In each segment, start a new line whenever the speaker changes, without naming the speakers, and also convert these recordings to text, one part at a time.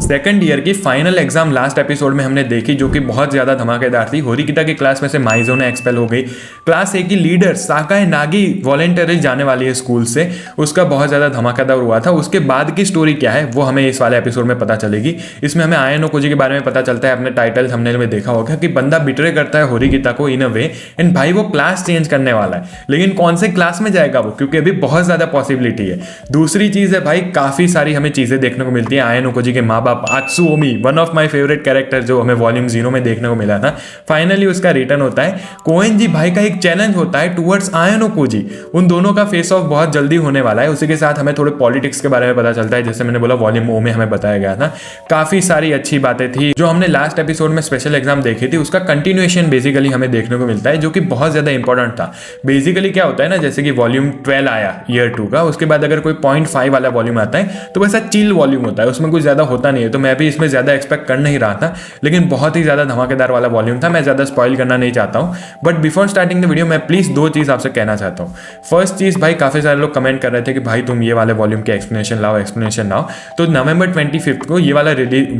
Second year की final exam last episode में हमने देखी, जो कि बहुत ज़्यादा धमाकेदार थी। होरिकिता की क्लास में से माइज़ोनो एक्सपेल हो गई। क्लास ए की लीडर साकाए नागी वॉलेंटरी जाने वाली है स्कूल से, उसका बहुत ज़्यादा धमाकेदार हुआ था। उसके बाद की स्टोरी क्या है वो हमें इस वाले एपिसोड में पता चलेगी। इसमें हमें आयनो कोजी के बारे में पता चलता है। अपने टाइटल थंबनेल में देखा होगा कि बंदा बिट्रे करता है होरिकिता को इन अ वे, एंड भाई वो क्लास चेंज करने वाला है, लेकिन कौन से क्लास में जाएगा वो, क्योंकि अभी बहुत ज़्यादा पॉसिबिलिटी है। दूसरी चीज़ है भाई, काफ़ी सारी हमें चीज़ें देखने को मिलती है। आयनो कोजी के माँ बाप Atsuomi, one of my favourite character, जो हमें वॉल्यूम 0 में देखने को मिला था, फाइनली उसका रिटर्न होता है। कोएनजी भाई का एक चैलेंज होता है टुवर्ड्स आयनो कोजी। उन दोनों का फेस ऑफ बहुत जल्दी होने वाला है। उसी के साथ हमें थोड़े पॉलिटिक्स के बारे में पता चलता है, जैसे मैंने बोला वॉल्यूम ओ में हमें बताया गया था। काफ़ी सारी अच्छी बातें थी। जो हमने लास्ट एपिसोड में स्पेशल एग्जाम देखी थी, उसका कंटिन्यूएशन बेसिकली हमें देखने को मिलता है, जो कि बहुत ज़्यादा इंपॉर्टेंट था। बेसिकली क्या होता है ना, जैसे कि वॉल्यूम 12 आया ईयर 2 का, उसके बाद अगर कोई 0.5 वाला वॉल्यूम आता है तो वैसा चिल वॉल्यूम होता है, उसमें कुछ ज़्यादा होता नहीं है। तो मैं भी इसमें ज़्यादा एक्सपेक्ट कर नहीं रहा था, लेकिन बहुत ही ज़्यादा धमाकेदार वाला वॉल्यूम था। मैं ज़्यादा स्पॉइल करना नहीं चाहता हूँ, but before starting the video मैं प्लीज़ 2 चीज़ आपसे कहना चाहता हूँ। फर्स्ट चीज़ भाई, काफ़ी सारे लोग कमेंट कर रहे थे कि भाई तुम ये वाले वॉल्यूम के एक्सप्लेनेशन लाओ। तो नवंबर 25 को ये वाला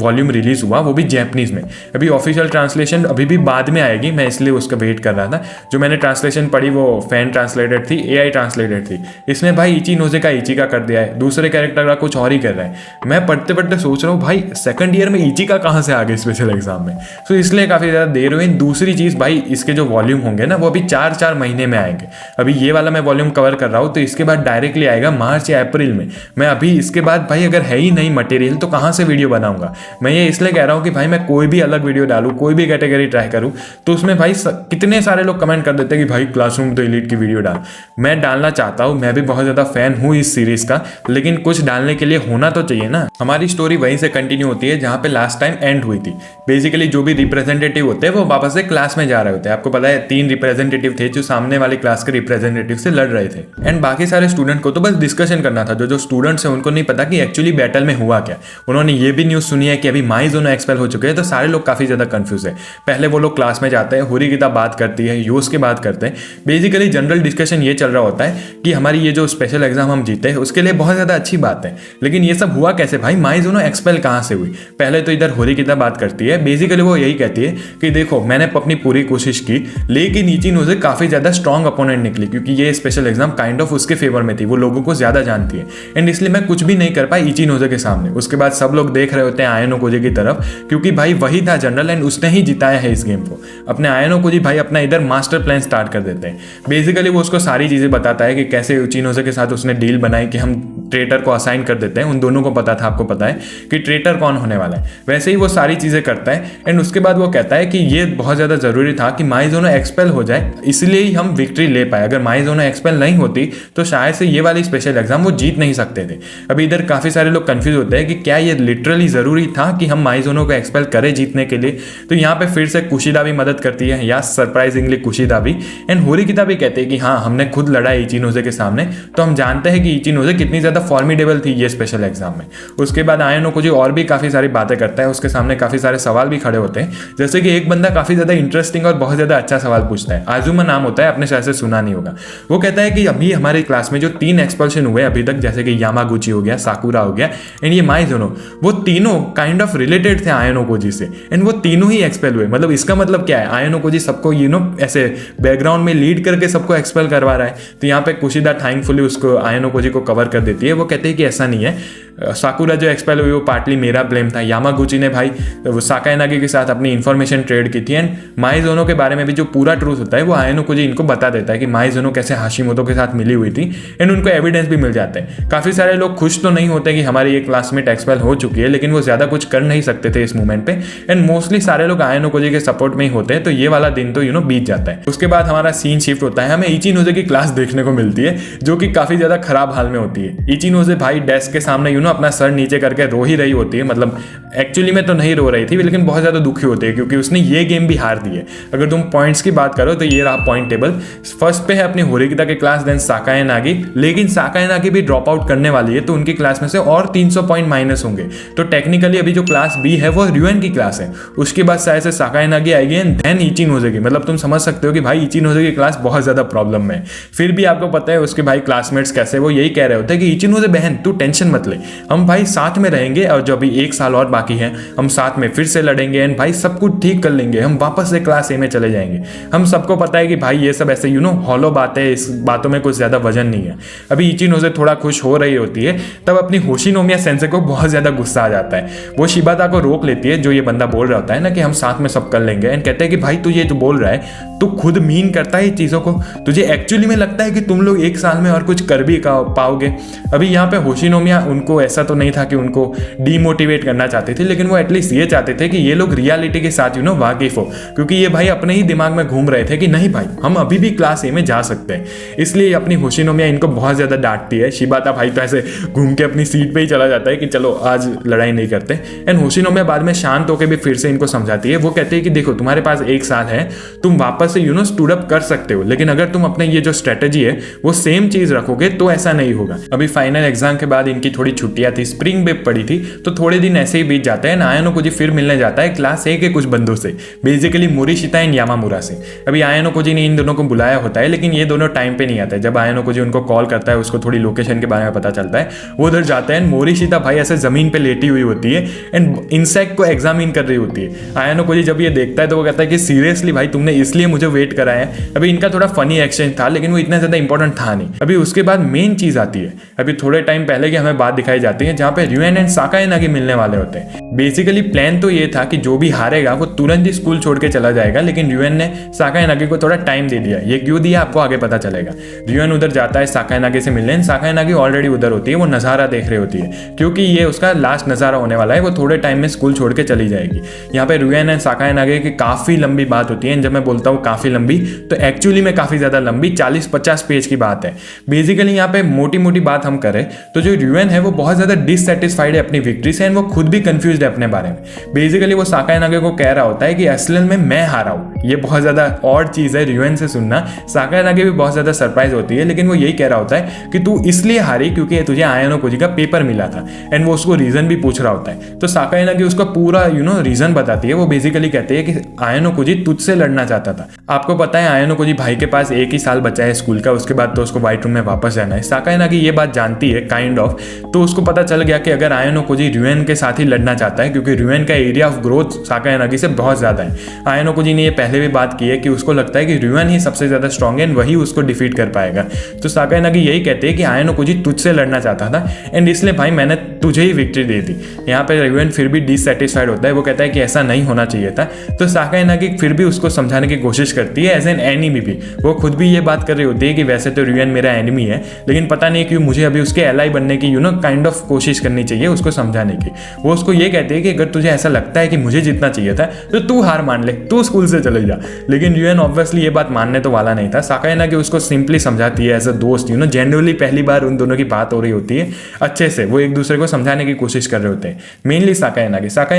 वॉल्यूम रिलीज हुआ, वो भी जैपनीज में। अभी ऑफिशियल ट्रांसलेशन अभी भी बाद में आएगी, मैं इसलिए उसका वेट कर रहा था। जो मैंने ट्रांसलेशन पढ़ी वो फैन ट्रांसलेटेड थी, AI ट्रांसलेटेड थी। इसमें भाई इचिनोजे का इची का कर दिया है, दूसरे कैरेक्टर का कुछ और ही कर रहा है। मैं पढ़ते पढ़ते सोच रहा हूँ भाई सेकंड ईयर में इची का कहाँ से आ गए स्पेशल एग्जाम में, तो इसलिए काफ़ी ज़्यादा देर हुई। दूसरी चीज़ भाई, इसके जो वॉल्यूम होंगे ना वो अभी 4 महीने में आएंगे। अभी ये वाला मैं वॉल्यूम कवर कर रहा हूँ, तो इसके बाद डायरेक्टली आएगा मार्च या अप्रैल में। मैं अभी इसके बाद भाई अगर है ही नहीं मटेरियल तो कहाँ से वीडियो बनाऊंगा। मैं ये इसलिए कह रहा हूँ कि भाई मैं कोई भी अलग वीडियो डालूँ, कोई भी कैटेगरी ट्राई करूँ, तो उसमें भाई कितने सारे लोग कमेंट कर देते हैं कि भाई क्लासरूम तो एलीट की वीडियो डाल। मैं डालना चाहता हूँ, मैं भी बहुत ज़्यादा फैन हूँ इस सीरीज़ का, लेकिन कुछ डालने के लिए होना तो चाहिए ना। हमारी स्टोरी वहीं से कंटिन्यू होती है जहाँ पे लास्ट टाइम एंड हुई थी। बेसिकली जो भी रिप्रेजेंटेटिव होते हैं वो वापस से क्लास में जा रहे होते हैं। आपको पता है 3 रिप्रेजेंटेटिव थे जो सामने वाली क्लास के रिप्रेजेंटेटिव से लड़ रहे थे, एंड बाकी सारे स्टूडेंट को तो बस डिस्कशन करना था। जो स्टूडेंट्स हैं उनको नहीं पता कि एक्चुअली बैटल में हुआ क्या। उन्होंने ये भी न्यूज़ सुनी है कि अभी माइज़ोनो एक्सपेल हो चुके हैं, तो सारे लोग काफ़ी ज़्यादा कंफ्यूज है। पहले वो लोग क्लास में जाते हैं, होरिकिता बात करती है, यूस के बात करते हैं। बेसिकली जनरल डिस्कशन ये चल रहा होता है कि हमारी ये जो स्पेशल एग्जाम हम जीते हैं उसके लिए बहुत ज़्यादा अच्छी बात है, लेकिन ये सब हुआ कैसे भाई, माइज़ोनो एक्सपेल कहाँ से हुई। पहले तो इधर होरिकिता बात करती है। बेसिकली वो यही कहती है कि देखो मैंने अपनी पूरी कोशिश की, लेकिन इचिनोजे काफ़ी ज़्यादा स्ट्रॉन्ग अपोनेंट निकली, क्योंकि ये स्पेशल एग्जाम काइंड ऑफ उसके फेवर में थी। वो लोगों को ज़्यादा जानती है, एंड इसलिए मैं कुछ भी नहीं कर पाई इचिनोजे के सामने। उसके बाद सब लोग देख रहे होते हैं आयनो कोजी की तरफ, क्योंकि भाई वही था जनरल, एंड उसने ही जिताया है इस गेम को। अपने आयनो कोजी भाई अपना इधर मास्टर प्लान स्टार्ट कर देते हैं। बेसिकली वो उसको सारी चीज़ें बताता है कि कैसे इचिनोजे के साथ उसने डील बनाई कि हम ट्रेटर को असाइन कर देते हैं। उन दोनों को पता था, आपको पता है कि ट्रेटर कौन होने वाला है। वैसे ही वो सारी चीज़ें करता है, एंड उसके बाद वो कहता है कि ये बहुत ज़्यादा ज़रूरी था कि माइज़ोनो एक्सपेल हो जाए, इसलिए ही हम विक्ट्री ले पाए। अगर माइज़ोनो एक्सपेल नहीं होती तो शायद से ये वाली स्पेशल एग्जाम वो जीत नहीं सकते थे। अभी इधर काफ़ी सारे लोग कंफ्यूज होते हैं कि क्या ये लिटरली ज़रूरी था कि हम माइज़ोनो को एक्सपेल करें जीतने के लिए। तो यहाँ पे फिर से कुशिदा भी मदद करती है, या सरप्राइजिंगली कुशिदा भी, एंड होरिकिता भी कहते हैं कि हाँ हमने खुद लड़ा इचिनोजे के सामने, तो हम जानते हैं कि इचिनोजे कितनी ज़्यादा फॉर्मिडेबल थी ये स्पेशल एग्जाम में। उसके बाद आयनो कोजी और भी काफ़ी सारी बातें करता है, उसके सामने काफ़ी सारे सवाल भी खड़े होते हैं। जैसे कि एक बंदा काफ़ी ज़्यादा इंटरेस्टिंग और बहुत ज़्यादा अच्छा सवाल पूछता है। आजुमा नाम होता है, आपने शायद से सुना नहीं होगा। वो कहता है कि अभी हमारी क्लास में जो 3 एक्सपल्शन हुए अभी तक, जैसे कि यामागुची हो गया, साकुरा हो गया, एंड ये माइज़ोनो, वो तीनों काइंड ऑफ रिलेटेड थे आयनो कोजी से, एंड वो तीनों ही एक्सपेल हुए। मतलब इसका मतलब क्या है, आयनो कोजी सबको ऐसे बैकग्राउंड में लीड करके सबको एक्सपेल करवा रहा है। तो यहाँ पे कुशिदा थैंकफुली उसको आयनो कोजी को कवर कर देती है। वो कहते हैं कि ऐसा नहीं है, साकुरा जो एक्सपेल हुई वो पार्टली मेरा ब्लेम था। यामागुची ने भाई वो साकाए नागी के साथ अपनी इन्फॉर्मेशन ट्रेड की थी, एंड माइज़ोनो के बारे में भी जो पूरा ट्रूथ होता है वो आयनो कोजी इनको बता देता है कि माइज़ोनो कैसे हाशिमोतो के साथ मिली हुई थी, एंड उनको एविडेंस भी मिल जाते हैं। काफ़ी सारे लोग खुश तो नहीं होते कि हमारी ये क्लासमेट एक्सपेल हो चुकी है, लेकिन वो ज़्यादा कुछ कर नहीं सकते थे इस मोमेंट पे, एंड मोस्टली सारे लोग आयनो कोजी के सपोर्ट में ही होते हैं। तो ये वाला दिन तो बीत जाता है। उसके बाद हमारा सीन शिफ्ट होता है, हमें इचिनोजे की क्लास देखने को मिलती है, जो कि काफ़ी ज़्यादा खराब हाल में होती है। इचिनोजे भाई डेस्क के सामने अपना सर नीचे करके रो ही रही होती है। मतलब एक्चुअली में तो नहीं रो रही थी, लेकिन बहुत ज़्यादा दुखी होती है, क्योंकि उसने ये गेम भी हार दी है। अगर तुम पॉइंट्स की बात करो तो ये रहा पॉइंट टेबल। फर्स्ट पे है अपनी होरिकिता की क्लास, देन साकाए नागी, लेकिन साकाए नागी भी ड्रॉप आउट करने वाली है, तो उनकी क्लास में से और 300 पॉइंट माइनस होंगे। तो टेक्निकली अभी जो क्लास बी है वो र्यूएन की क्लास है। उसके बाद शायद से साकाए नागी आएगी, एंड देन इचिनोजे की। मतलब तुम समझ सकते हो कि भाई इचिनोजे की क्लास बहुत ज़्यादा प्रॉब्लम में। फिर भी आपको पता है उसके भाई क्लासमेट्स कैसे वो यही कह रहे होते हैं कि इचिनोजे बहन तू टेंशन मत ले, हम भाई साथ में रहेंगे और जो अभी 1 साल और बाकी है हम साथ में फिर से लड़ेंगे एंड भाई सब कुछ ठीक कर लेंगे, हम वापस से क्लास ए में चले जाएंगे। हम सबको पता है कि भाई ये सब ऐसे हॉलो बातें, इस बातों में कुछ ज़्यादा वजन नहीं है। अभी इचिनोज़े थोड़ा खुश हो रही होती है, तब अपनी होशिनोमिया सेंसे को बहुत ज़्यादा गुस्सा आ जाता है। वो शिबाता को रोक लेती है, जो ये बंदा बोल रहा होता है ना कि हम साथ में सब कर लेंगे, एंड कहते हैं कि भाई तू ये जो बोल रहा है तू खुद मीन करता है चीज़ों को, तुझे एक्चुअली में लगता है कि तुम लोग 1 साल में और कुछ कर भी पाओगे। अभी यहाँ पे होशिनोमिया उनको ऐसा तो नहीं था कि उनको डीमोटिवेट करना चाहते थे, लेकिन वो एटलीस्ट ये चाहते थे कि ये लोग रियलिटी के साथ वाकिफ हो, क्योंकि ये भाई अपने ही दिमाग में घूम रहे थे कि नहीं भाई हम अभी भी क्लास ए में जा सकते हैं। इसलिए अपनी होशिनोमिया इनको बहुत ज़्यादा डांटती है। शिबाता भाई तो ऐसे घूम के अपनी सीट पे ही चला जाता है कि चलो आज लड़ाई नहीं करते। एंड होशिनोमिया बाद में शांत होकर भी फिर से इनको समझाती है। वो कहती है कि देखो तुम्हारे पास 1 साल है, तुम वापस से स्टूड अप कर सकते हो, लेकिन अगर तुम अपने ये जो स्ट्रेटेजी है वो सेम चीज रखोगे तो ऐसा नहीं होगा। अभी फाइनल एग्जाम के बाद इनकी थोड़ी छुट्टियां थी, स्प्रिंग ब्रेक पड़ी थी, तो थोड़े दिन ऐसे ही बीत जाते हैं। आयानो कोजी फिर मिलने जाता है क्लास ए के कुछ बंदों से, बेसिकली मोरिशिता एंड यामामुरा से। अभी आयानो कोजी ने इन दोनों को बुलाया होता है, लेकिन ये दोनों टाइम पे नहीं आते। जब आयानो कोजी उनको कॉल करता है, उसको थोड़ी लोकेशन के बारे में पता चलता है, वो उधर जाते हैं। मोरिशिता भाई ऐसे जमीन पे लेटी हुई होती है एंड इंसेक्ट को एग्जामिन कर रही होती है। आयानो कोजी जब ये देखता है तो वो कहता है कि सीरियसली भाई तुमने इसलिए मुझे वेट कराया है। अभी इनका थोड़ा फनी एक्सचेंज था, लेकिन वो इतना ज्यादा इंपॉर्टेंट था नहीं। अभी उसके बाद मेन चीज आती है। अभी थोड़े टाइम पहले की हमें बात दिखाई जाती है, जहाँ पे र्यूएन एंड साकाए नागी मिलने वाले होते हैं। बेसिकली प्लान तो ये था कि जो भी हारेगा वो तुरंत ही स्कूल छोड़ के चला जाएगा, लेकिन र्यूएन ने साकाए नागी को थोड़ा टाइम दे दिया। ये क्यों दिया आपको आगे पता चलेगा। र्यूएन उधर जाता है साकाए नागी से मिलने, साकाए नागी ऑलरेडी उधर होती है, वो नज़ारा देख रही होती है, क्योंकि ये उसका लास्ट नज़ारा होने वाला है। वो थोड़े टाइम में स्कूल छोड़ के चली जाएगी। यहाँ पे र्यूएन एंड साकाए नागी की काफ़ी लंबी बात होती है। जब मैं बोलता हूँ काफ़ी लंबी, तो एक्चुअली में काफ़ी ज़्यादा लंबी 40-50 पेज की बात है। बेसिकली यहाँ पे मोटी मोटी बात हम करें तो जो र्यूएन है वो बहुत ज़्यादा डिससेटिस्फाइड है अपनी विक्ट्री से, एंड वो खुद भी कंफ्यूज है अपने बारे में। बेसिकली वो साकाए नागी को कह रहा होता है कि असल में मैं हारा हूँ। ये बहुत ज़्यादा ऑड चीज़ है र्यूएन से सुनना। साकाए नागी भी बहुत ज़्यादा सरप्राइज होती है, लेकिन वो यही कह रहा होता है कि तू इसलिए हारी क्योंकि तुझे आयानो कोजी का पेपर मिला था, एंड वो उसको रीज़न भी पूछ रहा होता है। तो साकाए नागी उसका पूरा रीज़न बताती है। वो बेसिकली कहती है कि आयानो कोजी तुझसे लड़ना चाहता था। आपको पता है आयानो कोजी भाई के पास 1 ही साल बचा है स्कूल का, उसके बाद तो उसको व्हाइट रूम में वापस जाना है। साकाए नागी ये बात जानती है काइंड ऑफ, तो उसको पता चल गया कि अगर आयानो कोजी र्यूएन के साथ ही लड़ना चाहता है, क्योंकि र्यूएन का एरिया ऑफ ग्रोथ साकाए नागी से बहुत ज़्यादा है। आयानो कोजी ने ये पहले भी बात की है कि उसको लगता है कि र्यूएन ही सबसे ज़्यादा स्ट्रॉन्ग है, वही उसको डिफीट कर पाएगा। तो साकाए नागी यही कहते हैं कि आयानो कोजी तुझसे लड़ना चाहता था, एंड इसलिए भाई मैंने तुझे ही विक्ट्री दे दी। यहाँ पे र्यूएन फिर भी डिससेटिस्फाइड होता है। वो कहता है कि ऐसा नहीं होना चाहिए था। तो साकाए नागी फिर भी उसको समझाने की कोशिश करती है एज एन एनिमी भी। वो खुद भी ये बात कर रही होती है कि वैसे तो र्यूएन मेरा एनिमी है, लेकिन पता नहीं क्यों मुझे अभी उसके एलाई बनने की काइंड ऑफ कोशिश करनी चाहिए उसको समझाने की। वो उसको ये कहते हैं कि अगर तुझे ऐसा लगता है कि मुझे जीतना चाहिए था तो तू हार मान ले, तू स्कूल से चले जा। लेकिन र्यूएन ऑब्वियसली ये बात मानने तो वाला नहीं था। साकाए नागी उसको सिंपली समझाती है एज अ दोस्त, जेन्युइनली पहली बार उन दोनों की बात हो रही होती है अच्छे से। वो एक दूसरे को समझाने की कोशिश कर रहे होते हैं, मेनली साकाए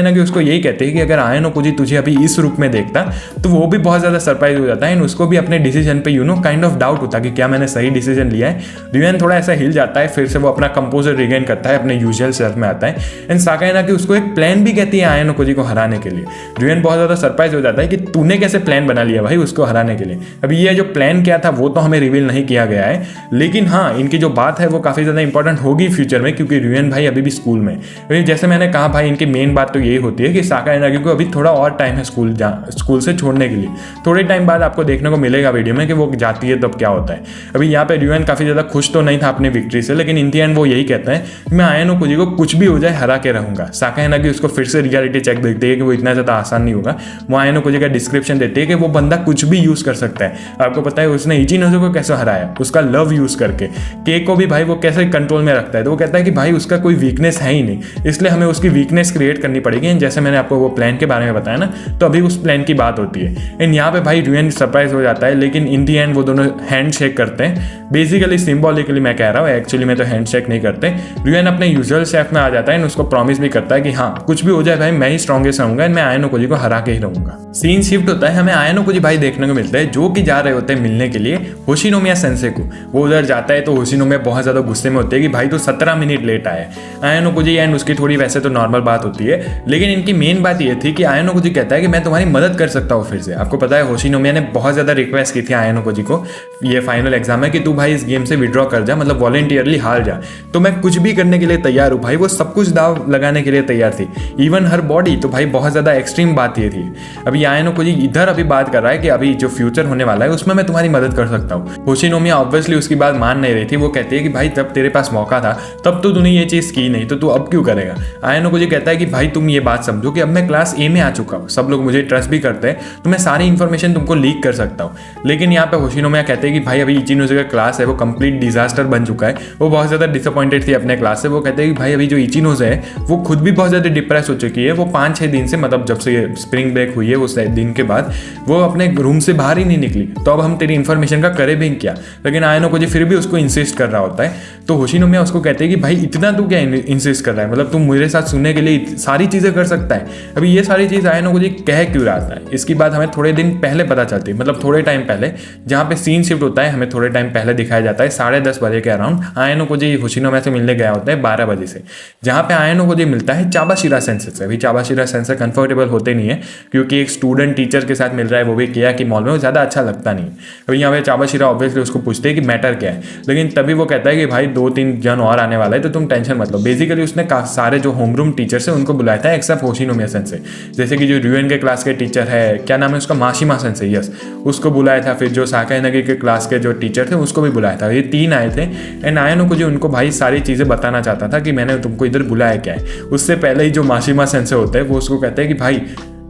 नागी उसको यही कहते हैं कि अगर आयानो कोजी तुझे अभी इस रूप में देखता तो वो भी बहुत ज़्यादा सरप्राइज हो जाता है, एंड उसको भी अपने डिसीजन पे काइंड ऑफ डाउट होता कि क्या मैंने सही डिसीजन लिया है। र्यूएन थोड़ा ऐसा हिल जाता है, फिर से वो अपना कंपोजर रिगेन करता है, अपने यूजुअल सेल्फ में आता है। एंड साकाए नागी उसको एक प्लान भी कहती है आयानो कोजी को हराने के लिए। र्यूएन बहुत ज़्यादा सरप्राइज हो जाता है कि तूने कैसे प्लान बना लिया भाई उसको हराने के लिए। अभी ये जो प्लान क्या था वो तो हमें रिवील नहीं किया गया है, लेकिन हाँ इनकी जो बात है वो काफ़ी ज़्यादा इंपॉर्टेंट होगी फ्यूचर में, क्योंकि र्यूएन भाई अभी भी स्कूल में। जैसे मैंने कहा भाई इनकी मेन बात तो यही होती है कि साकाए नागी को अभी थोड़ा और टाइम है स्कूल से छोड़ने के लिए। थोड़े टाइम बाद आपको देखने को मिलेगा वीडियो में कि वो जाती है तब क्या होता है। अभी यहाँ पे र्यूएन काफ़ी ज़्यादा खुश तो नहीं था अपनी विक्ट्री से, लेकिन इन दी एंड वो यही कहता है मैं आयानो कोजी को कुछ भी हो जाए हरा के रहूँगा। साकाए नागी उसको फिर से रियलिटी चेक देती है कि वो इतना ज़्यादा आसान नहीं होगा। वो आयानो कोजी का डिस्क्रिप्शन देती है कि वो बंदा कुछ भी यूज़ कर सकता है। आपको पता है उसने इचिनोज़े को कैसे हराया, उसका लव यूज़ करके। के को भी भाई वो कैसे कंट्रोल में रखता है। तो वो कहता है कि भाई उसका कोई वीकनेस है ही नहीं, इसलिए हमें उसकी वीकनेस क्रिएट करनी पड़ेगी। एंड जैसे मैंने आपको वो प्लान के बारे में बताया ना, तो अभी उस प्लान की बात होती है। एंड यहाँ पे भाई र्यूएन सरप्राइज हो जाता है, लेकिन इन दी एंड वो दोनों हैंड शेक करते हैं। बेसिकली सिंबॉलिकली मैं कह रहा हूँ, एक्चुअली में तो हैंड शेक नहीं करते। र्यूएन अपने यूजुअल शेफ में आ जाता है, उसको प्रॉमिस भी करता है कि हाँ कुछ भी हो जाए भाई मैं ही स्ट्रॉन्गेस्ट रहूंगा एंड मैं आयानो कोजी को हरा के ही रहूंगा। सीन शिफ्ट होता है, हमें आयानो कोजी भाई देखने को मिलता है जो कि जा रहे होते हैं मिलने के लिए होशिनोमिया सेंसे को। वो उधर जाता है तो होशिनोमिया बहुत ज़्यादा गुस्से में होते हैं कि भाई तो 17 मिनट लेट आया है। आयन ओकुजी एंड उसकी थोड़ी वैसे तो नॉर्मल बात होती है, लेकिन इनकी मेन बात ये थी कि आयन ओकुजी कहता है कि मैं तुम्हारी मदद कर सकता हूँ फिर से। आपको पता है होशिनोमिया ने बहुत ज़्यादा रिक्वेस्ट की थी आयन ओकुजी को ये फाइनल एग्जाम है कि तू भाई इस गेम से विड्रॉ कर जा, मतलब वॉलेंटियरली हार जा। तो मैं कुछ भी करने के लिए तैयार हूँ भाई, वो सब कुछ दाव लगाने के लिए तैयार थी, इवन हर बॉडी। तो भाई बहुत ज़्यादा एक्सट्रीम बात ये थी। अभी आयन ओकुजी इधर अभी बात कर रहा है कि अभी जो फ्यूचर होने वाला है उसमें मैं तुम्हारी मदद कर सकता हूँ। होशिनोमिया ऑब्वियसली उसकी बात मान नहीं रही थी। वो कहती है कि भाई तब तेरे पास मौका था, तब तो तूने ये चीज़ की नहीं, तो तू अब क्यों करेगा। आयन ओकुजी कहता है कि भाई तुम ये बात समझो कि अब मैं क्लास ए में आ चुका हूँ, सब लोग मुझे ट्रस्ट भी करते हैं, तो मैं सारी इन्फॉर्मेशन तुमको लीक कर सकता हूँ। लेकिन यहाँ पे होशिनोमिया कहते हैं कि भाई अभी इचिनोज़े का क्लास है वो कंप्लीट डिजास्टर बन चुका है। वो बहुत ज़्यादा डिसअपॉइंटेड थी अपने क्लास से। वो कहते हैं कि भाई अभी जो इचिनोज़े है वो खुद भी बहुत ज़्यादा डिप्रेस हो चुकी है। वो 5-6 दिन से, मतलब जब से स्प्रिंग ब्रेक हुई है उस दिन के बाद वो अपने रूम से बाहर ही नहीं निकली। तो अब हम तेरी इन्फॉर्मेशन का करे भी क्या। लेकिन आयन ओकुजी फिर भी उसको इंसिस्ट कर रहा होता है। तो होशिनोमिया उसको कहते हैं कि भाई इतना तू क्या इंसिस्ट कर रहा है, मतलब तुम मेरे साथ सुनने के लिए सारी चीज़ें कर सकता है। अभी ये सारी चीज़ आयन ओकुजी कह क्यों रहा था, इसकी बात हमें थोड़े दिन पहले पता चलती है, मतलब थोड़े टाइम पहले, जहाँ पे सीन शिफ्ट होता है हमें थोड़े टाइम पहले दिखाया जाता है 10:30 बजे के अराउंड। आयन ओकुजी होशिनोमिया से मिलने गया होता है 12 बजे से, जहाँ पे आयन ओकुजी मिलता है चाबाशिरा सेंसे से। अभी चाबाशिरा सेंसे कंफर्टेबल होते नहीं है क्योंकि एक स्टूडेंट टीचर के साथ मिल रहा है, वो भी किया कि मॉल में, वो ज़्यादा अच्छा लगता नहीं। अभी यहाँ पे चाबाशिरा ऑब्वियसली उसको पूछते हैं कि मैटर क्या है, लेकिन तभी वो कहता है कि भाई 2-3 जन और आने वाला है तो तुम टेंशन मत लो। बेसिकली उसने सारे जो होमरूम टीचर्स है उनको बुलाया था एक्सेप्ट होशिनोमिया सेंसे। जैसे कि जो र्यूएन के क्लास के टीचर है, क्या नाम है उसका, माशिमा सेंसे, यस, उसको बुलाया था। फिर जो साकाई नगी के क्लास के जो टीचर थे उसको भी बुलाया था। ये 3 आए थे एंड आयन ओकुजी उनको भाई सारी चीज़ें बताना चाहता था कि मैंने तुमको इधर बुलाया क्या है। उससे पहले ही जो माशिमा सेंसे होता है वो उसको कहते हैं कि भाई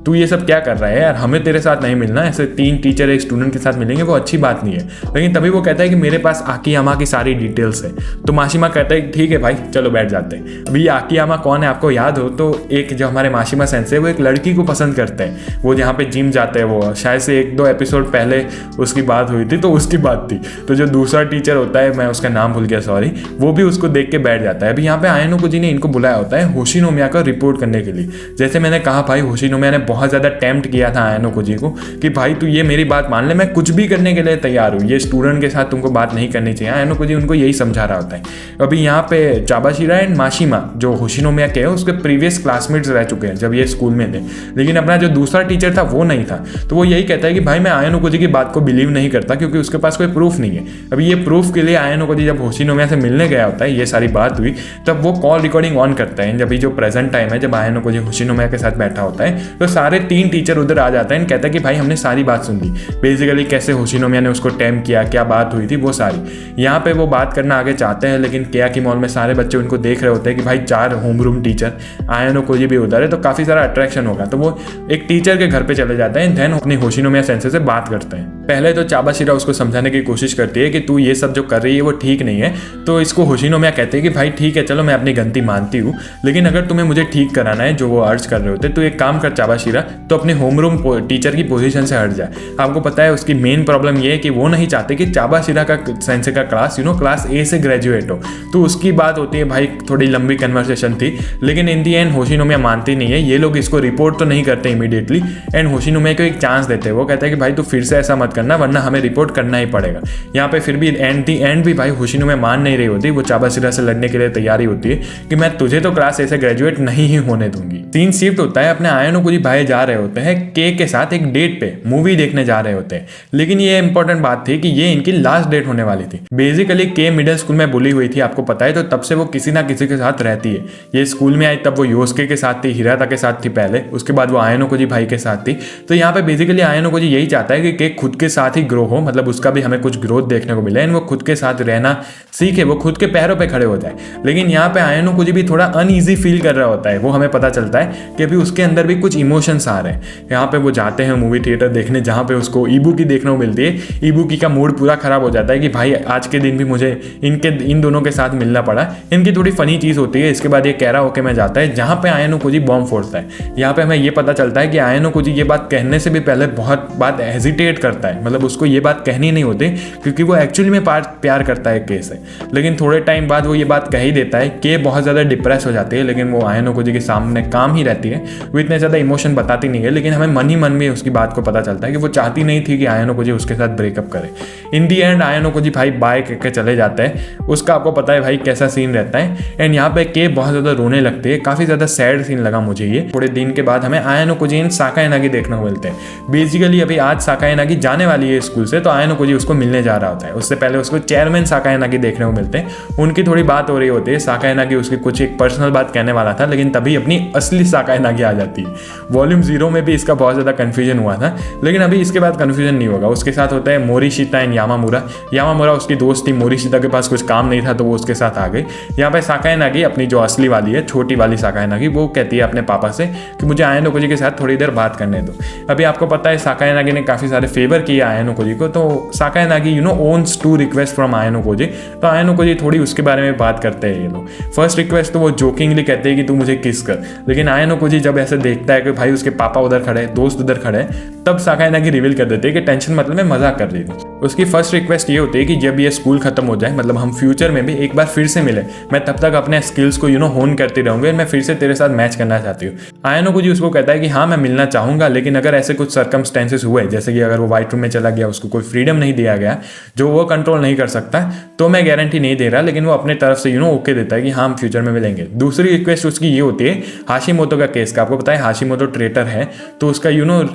तू ये सब क्या कर रहा है यार, हमें तेरे साथ नहीं मिलना, ऐसे 3 टीचर एक स्टूडेंट के साथ मिलेंगे वो अच्छी बात नहीं है। लेकिन तभी वो कहता है कि मेरे पास आकियामा की सारी डिटेल्स है। तो माशिमा कहता है ठीक है भाई चलो बैठ जाते हैं। अभी आकियामा कौन है आपको याद हो तो एक जो हमारे माशिमा सेंसे वो एक लड़की को पसंद करते हैं, वो जहाँ पे जिम जाते हैं, वो शायद से 1-2 एपिसोड पहले उसकी बात हुई थी तो उसकी बात थी। तो जो दूसरा टीचर होता है, मैं उसका नाम भूल गया सॉरी, वो भी उसको देख के बैठ जाता है। अभी यहाँ पे आयन ओकुजी ने इनको बुलाया होता है होशिनोमिया का रिपोर्ट करने के लिए। जैसे मैंने कहा भाई होशिनोमिया ने बहुत ज़्यादा टेम्प्ट किया था आयन ओकुजी को कि भाई तू ये मेरी बात मान ले, मैं कुछ भी करने के लिए तैयार हूँ, ये स्टूडेंट के साथ तुमको बात नहीं करनी चाहिए। आयन ओकुजी उनको यही समझा रहा होता है। अभी यहाँ पे चाबाशिरा एंड माशिमा जो होशिनोमिया के हैं उसके प्रीवियस क्लासमेट्स रह चुके हैं जब ये स्कूल में थे, लेकिन अपना जो दूसरा टीचर था वो नहीं था। तो वो यही कहता है कि भाई मैं आयन ओकुजी की बात को बिलीव नहीं करता क्योंकि उसके पास कोई प्रूफ नहीं है। अभी ये प्रूफ के लिए आयन ओकुजी जब होशिनोमिया से मिलने गया होता है, ये सारी बात हुई, तब वो कॉल रिकॉर्डिंग ऑन करता है। जब जो प्रेजेंट टाइम है, जब आयन ओकुजी होशिनोमिया के साथ बैठा होता है तो सारे 3 टीचर उधर आ जाते हैं। कहता है कि भाई हमने सारी बात सुन ली, बेसिकली कैसे होशिनोमिया ने उसको टेम्प किया, क्या बात हुई थी वो सारी। यहाँ पे वो बात करना आगे चाहते हैं, लेकिन केयाकी मॉल में सारे बच्चे उनको देख रहे होते हैं कि भाई 4 होमरूम टीचर, आयन ओकुजी भी उधर है तो काफ़ी सारा अट्रैक्शन होगा। तो वो एक टीचर के घर पे चले जाते हैं, देन अपनी होशिनोमिया सेंसे से बात करते हैं। पहले तो चाबाशिरा उसको समझाने की कोशिश करती है कि तू ये सब जो कर रही है वो ठीक नहीं है। तो इसको होशिनोमिया कहते हैं कि भाई ठीक है चलो मैं अपनी गलती मानती हूँ, लेकिन अगर तुम्हें मुझे ठीक कराना है जो वो अर्ज कर रहे होते तो एक काम कर चाबाशिरा, तो अपने होमरूम टीचर की पोजीशन से हट जाए। आपको पता है उसकी मेन प्रॉब्लम ये है कि वो नहीं चाहते कि चाबाशिरा का सेंसे का क्लास क्लास ए से ग्रेजुएट हो। तो उसकी बात होती है भाई, थोड़ी लंबी कन्वर्सेशन थी, लेकिन इन दी एंड होशिनोमिया मानती नहीं है। ये लोग इसको रिपोर्ट तो नहीं करते इमीडिएटली एंड होशिनोमिया को एक चांस देते हैं। वो कहता है कि भाई तू फिर से ऐसा मत करना वरना हमें रिपोर्ट करना ही पड़ेगा। यहाँ पे फिर भी एंड भी भाई होशिनोमिया मान नहीं रही होती, वो चाबाशिरा से लड़ने के लिए तैयारी होती है कि मैं तुझे तो क्लास ए से ग्रेजुएट नहीं ही होने दूंगी। सीन शिफ्ट होता है, अपने आयन ओकुजी भाई जा रहे होते हैं के साथ एक डेट पे मूवी देखने जा रहे होते हैं। लेकिन ये इंपॉर्टेंट बात थी कि ये इनकी लास्ट डेट होने वाली थी। बेसिकली के मिडिल स्कूल में बुली हुई थी आपको पता है, तो तब से वो किसी ना किसी के साथ रहती है। ये स्कूल में आई तब वो योस्के के साथ थी, हिराता के साथ थी पहले, उसके बाद वो आयन ओकुजी भाई के साथ थी। तो यहाँ पे बेसिकली आयन ओकुजी यही चाहता है कि केक खुद के साथ ही ग्रो हो, मतलब उसका भी हमें कुछ ग्रोथ देखने को मिले, वो खुद के साथ रहना सीखे, वो खुद के पैरों पे खड़े हो जाए। लेकिन यहाँ पे आयन ओकुजी भी थोड़ा अनईजी फील कर रहा होता है। वो हमें पता चलता है कि अभी उसके अंदर भी कुछ इमोशंस आ रहे हैं। यहाँ पे वो जाते हैं मूवी थिएटर देखने, जहाँ पे उसको इबुकी देखने को मिलती है। इबुकी का मूड पूरा खराब हो जाता है कि भाई आज के दिन भी मुझे इन दोनों के साथ मिलना पड़ा। इनकी थोड़ी फनी चीज़ होती है। इसके बाद ये कह रहा होके मैं जाता है जहाँ पे आयन ओकुजी बॉम्ब फोड़ता है। यहाँ पे हमें ये पता चलता है कि आयन ओकुजी ये बात कहने से भी पहले बहुत बात हेजिटेट करता है, मतलब उसको ये बात कहनी नहीं होती क्योंकि वो एक्चुअली में प्यार करता है के से। लेकिन थोड़े टाइम बाद वो ये बात कह ही देता है। के बहुत ज़्यादा डिप्रेस हो जाती है, लेकिन वो आयन ओकुजी के सामने काम ही रहती है। वो इतने ज़्यादा इमोशन बताती नहीं है, लेकिन हमें मन ही मन में उसकी बात को पता चलता है कि वो चाहती नहीं थी कि आयनो कोजी उसके साथ ब्रेकअप करे। इन दी एंड आयनो कोजी भाई बाय करके चले जाते हैं। उसका आपको पता है भाई कैसा सीन रहता है। एंड यहाँ पे के बहुत ज़्यादा रोने लगते हैं, काफ़ी ज़्यादा सैड सीन लगा मुझे ये। थोड़े दिन के बाद हमें आयनो कोजी एंड साकायानागी देखने को मिलते हैं। बेसिकली अभी आज साकायानागी जाने वाली है स्कूल से, तो आयनो कोजी उसको मिलने जा रहा होता है। उससे पहले उसको चेयरमैन साकायानागी देखने को मिलते हैं। उनकी थोड़ी बात हो रही होती है। साकायानागी उसकी कुछ एक पर्सनल बात कहने वाला था, लेकिन तभी अपनी असली साकायानागी आ जाती है। वॉल्यूम 0 में भी इसका बहुत ज़्यादा कन्फ्यूजन हुआ था, लेकिन अभी इसके बाद कन्फ्यूजन नहीं होगा। उसके साथ होता है मोरिशिता एंड यामामुरा उसकी दोस्त थी। मोरिशिता के पास कुछ काम नहीं था तो वो उसके साथ आ गई। यहाँ पे साकायानागी अपनी जो असली वाली है, छोटी वाली साकायानागी, वो कहती है अपने पापा से कि मुझे आयनो कोजी के साथ थोड़ी देर बात करने दो। अभी आपको पता है साकायानागी ने काफ़ी सारे फेवर किए आयनो कोजी को, तो साकायानागी ओन्स 2 रिक्वेस्ट फ्रॉम आयनो कोजी। तो आयनो कोजी थोड़ी उसके बारे में बात करते हैं ये लोग। फर्स्ट रिक्वेस्ट तो वो जोकिंगली कहते हैं कि तू मुझे किस कर, लेकिन आयनो कोजी जब ऐसे देखता है कि भाई उसके पापा उधर खड़े हैं, दोस्त उधर खड़े हैं, तब साकायानागी रिवील कर देते हैं कि टेंशन मतलब मैं मजाक कर रही थी। उसकी फर्स्ट रिक्वेस्ट ये होती है कि जब ये स्कूल खत्म हो जाए, मतलब हम फ्यूचर में भी एक बार फिर से मिले, मैं तब तक अपने स्किल्स को होन करती रहूंगी, मैं फिर से तेरे साथ मैच करना चाहती हूँ। आयनो कोजी उसको कहता है कि हाँ मैं मिलना चाहूंगा, लेकिन अगर ऐसे कुछ सर्कमस्टेंसेस हुए, जैसे कि अगर वो व्हाइट रूम में चला गया, उसको कोई फ्रीडम नहीं दिया गया जो वो कंट्रोल नहीं कर सकता, तो मैं गारंटी नहीं दे रहा, लेकिन वो अपने तरफ से ओके देता है कि हाँ हम फ्यूचर में मिलेंगे। दूसरी रिक्वेस्ट उसकी ये होती है हाशिमोतो का केस का। आपको पता है हाशिमोतो ट्रेटर है, तो उसका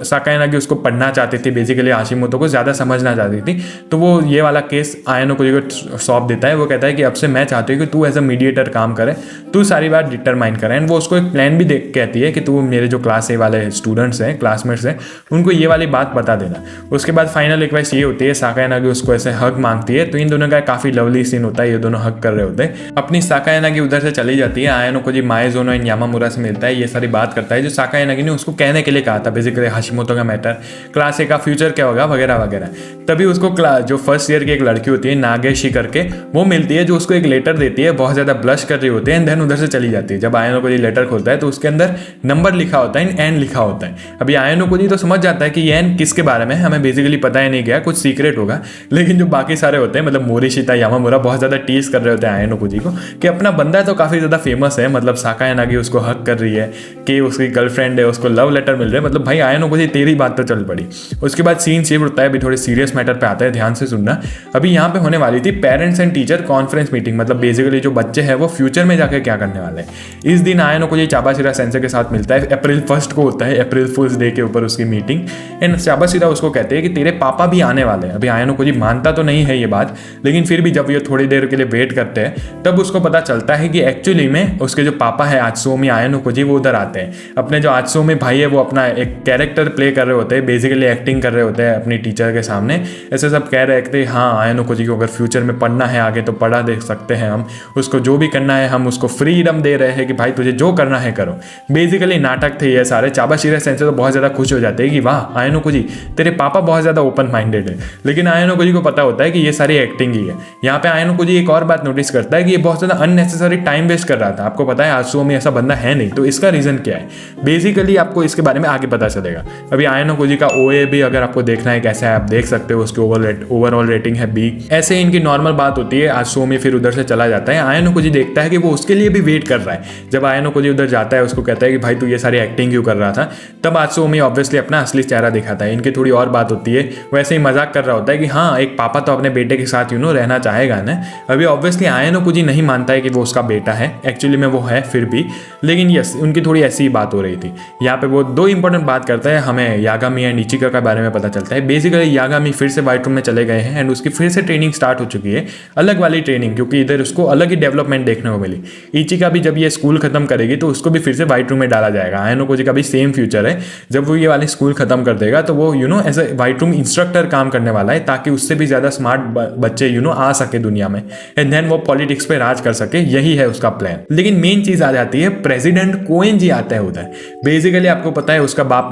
साकायानागी उसको पढ़ना चाहती थी, बेसिकली हाशिमोतो को ज़्यादा समझना चाहती थी। तो वो ये वाला केस आयनो कोजी को सौंप देता है। वो कहता है कि अब से मैं चाहती हूँ कि तू एज अ मीडिएटर काम करे, तू सारी बात डिटरमाइन करे। एंड वो उसको एक प्लान भी देख कहती है कि तू मेरे जो क्लास ए वाले स्टूडेंट्स हैं, क्लासमेट्स हैं, उनको ये वाली बात बता देना। उसके बाद फाइनल रिक्वेस्ट ये होती है, साकायानागी उसको ऐसे हग मांगती है। तो इन दोनों का काफ़ी लवली सीन होता है, ये दोनों हग कर रहे होते हैं। अपनी साकायानागी उधर से चली जाती है। आयनो कोजी माएजोनो एंड यामामुरा से मिलता है, ये सारी बात करता है जो साकायानागी ने उसको कहने के लिए कहा था, बेसिकली हाशिमोतो का मैटर, क्लास ए का फ्यूचर क्या होगा वगैरह वगैरह। तभी उसको जो फर्स्ट ईयर की एक लड़की होती है नागेशी करके, वो मिलती है, जो उसको एक लेटर देती है, बहुत ज़्यादा ब्लश कर रही होती है, एंड देन उधर से चली जाती है। जब आयनो कोजी लेटर खोलता है तो उसके अंदर नंबर लिखा होता है, एन लिखा होता है। अभी आयनो कोजी तो समझ जाता है कि ये एन किसके बारे में है, हमें बेसिकली पता ही नहीं गया, कुछ सीक्रेट होगा। लेकिन जो बाकी सारे होते हैं, मतलब मोरिशिता यामामुरा, बहुत ज़्यादा टीज कर रहे होते हैं आयनो कोजी को कि अपना बंदा तो काफ़ी ज़्यादा फेमस है, मतलब साकायानागी उसको हक कर रही है कि उसकी गर्लफ्रेंड है, उसको लव लेटर मिल रहा है, मतलब भाई आयनो कोजी तेरी बात तो चल पड़ी। उसके बाद सीन शिफ्ट होता है, अभी थोड़े सीरियस मैटर पे आता है, ध्यान से सुनना। अभी यहाँ पे होने वाली थी parents and teacher conference meeting, मतलब बेसिकली जो बच्चे हैं वो फ्यूचर में जाकर क्या करने वाले हैं। इस दिन आयनो कोजी चाबाशिरा सेंसे के साथ मिलता है। अप्रैल 1 को होता है, अप्रैल फूल्स डे के ऊपर उसकी मीटिंग। एंड चाबाशिरा उसको कहते हैं कि तेरे पापा भी आने वाले हैं। अभी आयनो कोजी मानता तो नहीं है ये बात, लेकिन फिर भी जब ये थोड़ी देर के लिए वेट करते हैं, तब उसको पता चलता है कि एक्चुअली में उसके जो पापा है आत्सुओमी आयनो कोजी, वो उधर आते हैं। अपने जो आत्सुओमी भाई है वो अपना एक कैरेक्टर प्ले कर रहे होते हैं, बेसिकली एक्टिंग कर रहे होते हैं अपनी टीचर के सामने। ऐसे सब कह रहे थे हाँ आयनो कोजी को अगर फ्यूचर में पढ़ना है आगे तो पढ़ा दे सकते हैं हम, उसको जो भी करना है हम उसको फ्रीडम दे रहे हैं कि भाई तुझे जो करना है करो। बेसिकली नाटक थे ये सारे। चाबाशिरा सेंसे तो बहुत ज़्यादा खुश हो जाते हैं कि वाह आयनो कोजी तेरे पापा बहुत ज़्यादा ओपन माइंडेड है, लेकिन आयनो कोजी को पता होता है कि ये सारी एक्टिंग ही है। यहाँ पे आयनो कोजी एक और बात नोटिस करता है कि ये बहुत ज़्यादा अननेसेसरी टाइम वेस्ट कर रहा था। आपको पता है आत्सुओमी ऐसा बंदा है नहीं, तो इसका रीज़न क्या है बेसिकली आपको इसके बारे में आगे पता चलेगा। अभी आयनो कोजी का OA भी अगर आपको देखना है कैसा है आप देख सकते हो, उसकी ओवरऑल रेटिंग है B। ऐसे इनकी नॉर्मल बात होती है। आत्सुओमी फिर उधर से चला जाता है। आयनो कोजी देखता है कि वो उसके लिए भी वेट कर रहा है। जब आयनो कोजी उधर जाता है उसको कहता है कि भाई तू ये सारी एक्टिंग क्यों कर रहा था, तब आत्सुओमी ऑब्वियसली अपना असली चेहरा दिखाता है। इनकी थोड़ी और बात होती है, वैसे ही मजाक कर रहा होता है कि हाँ एक पापा तो अपने बेटे के साथ रहना चाहेगा ना। अभी ऑब्वियसली आयनो कोजी नहीं मानता है कि वो उसका बेटा है, एक्चुअली में वो है फिर भी, लेकिन यस उनकी थोड़ी ऐसी ही बात हो रही थी। यहाँ पे वो 2 इंपॉर्टेंट बात करता है, हमें यागामी एंड इचिका के बारे में पता चलता है। बेसिकली यागामी फिर से व्हाइट रूम में चले गए हैं एंड उसकी फिर से ट्रेनिंग स्टार्ट हो चुकी है, अलग वाली ट्रेनिंग, क्योंकि इधर उसको अलग ही डेवलपमेंट देखने को मिली। इचिका भी जब ये स्कूल खत्म करेगी तो उसको भी फिर से व्हाइट रूम में डाला जाएगा। आयनो कोजी का भी सेम फ्यूचर है, जब वो ये वाली स्कूल खत्म कर देगा तो वो as a white room instructor काम करने वाला है, ताकि उससे भी ज़्यादा स्मार्ट बच्चे आ सके दुनिया में, एंड देन वो पॉलिटिक्स पे राज कर सके। यही है उसका प्लान। लेकिन मेन चीज़ आ जाती है, प्रेसिडेंट कोएनजी आता है उधर। बेसिकली आपको पता है उसका बाप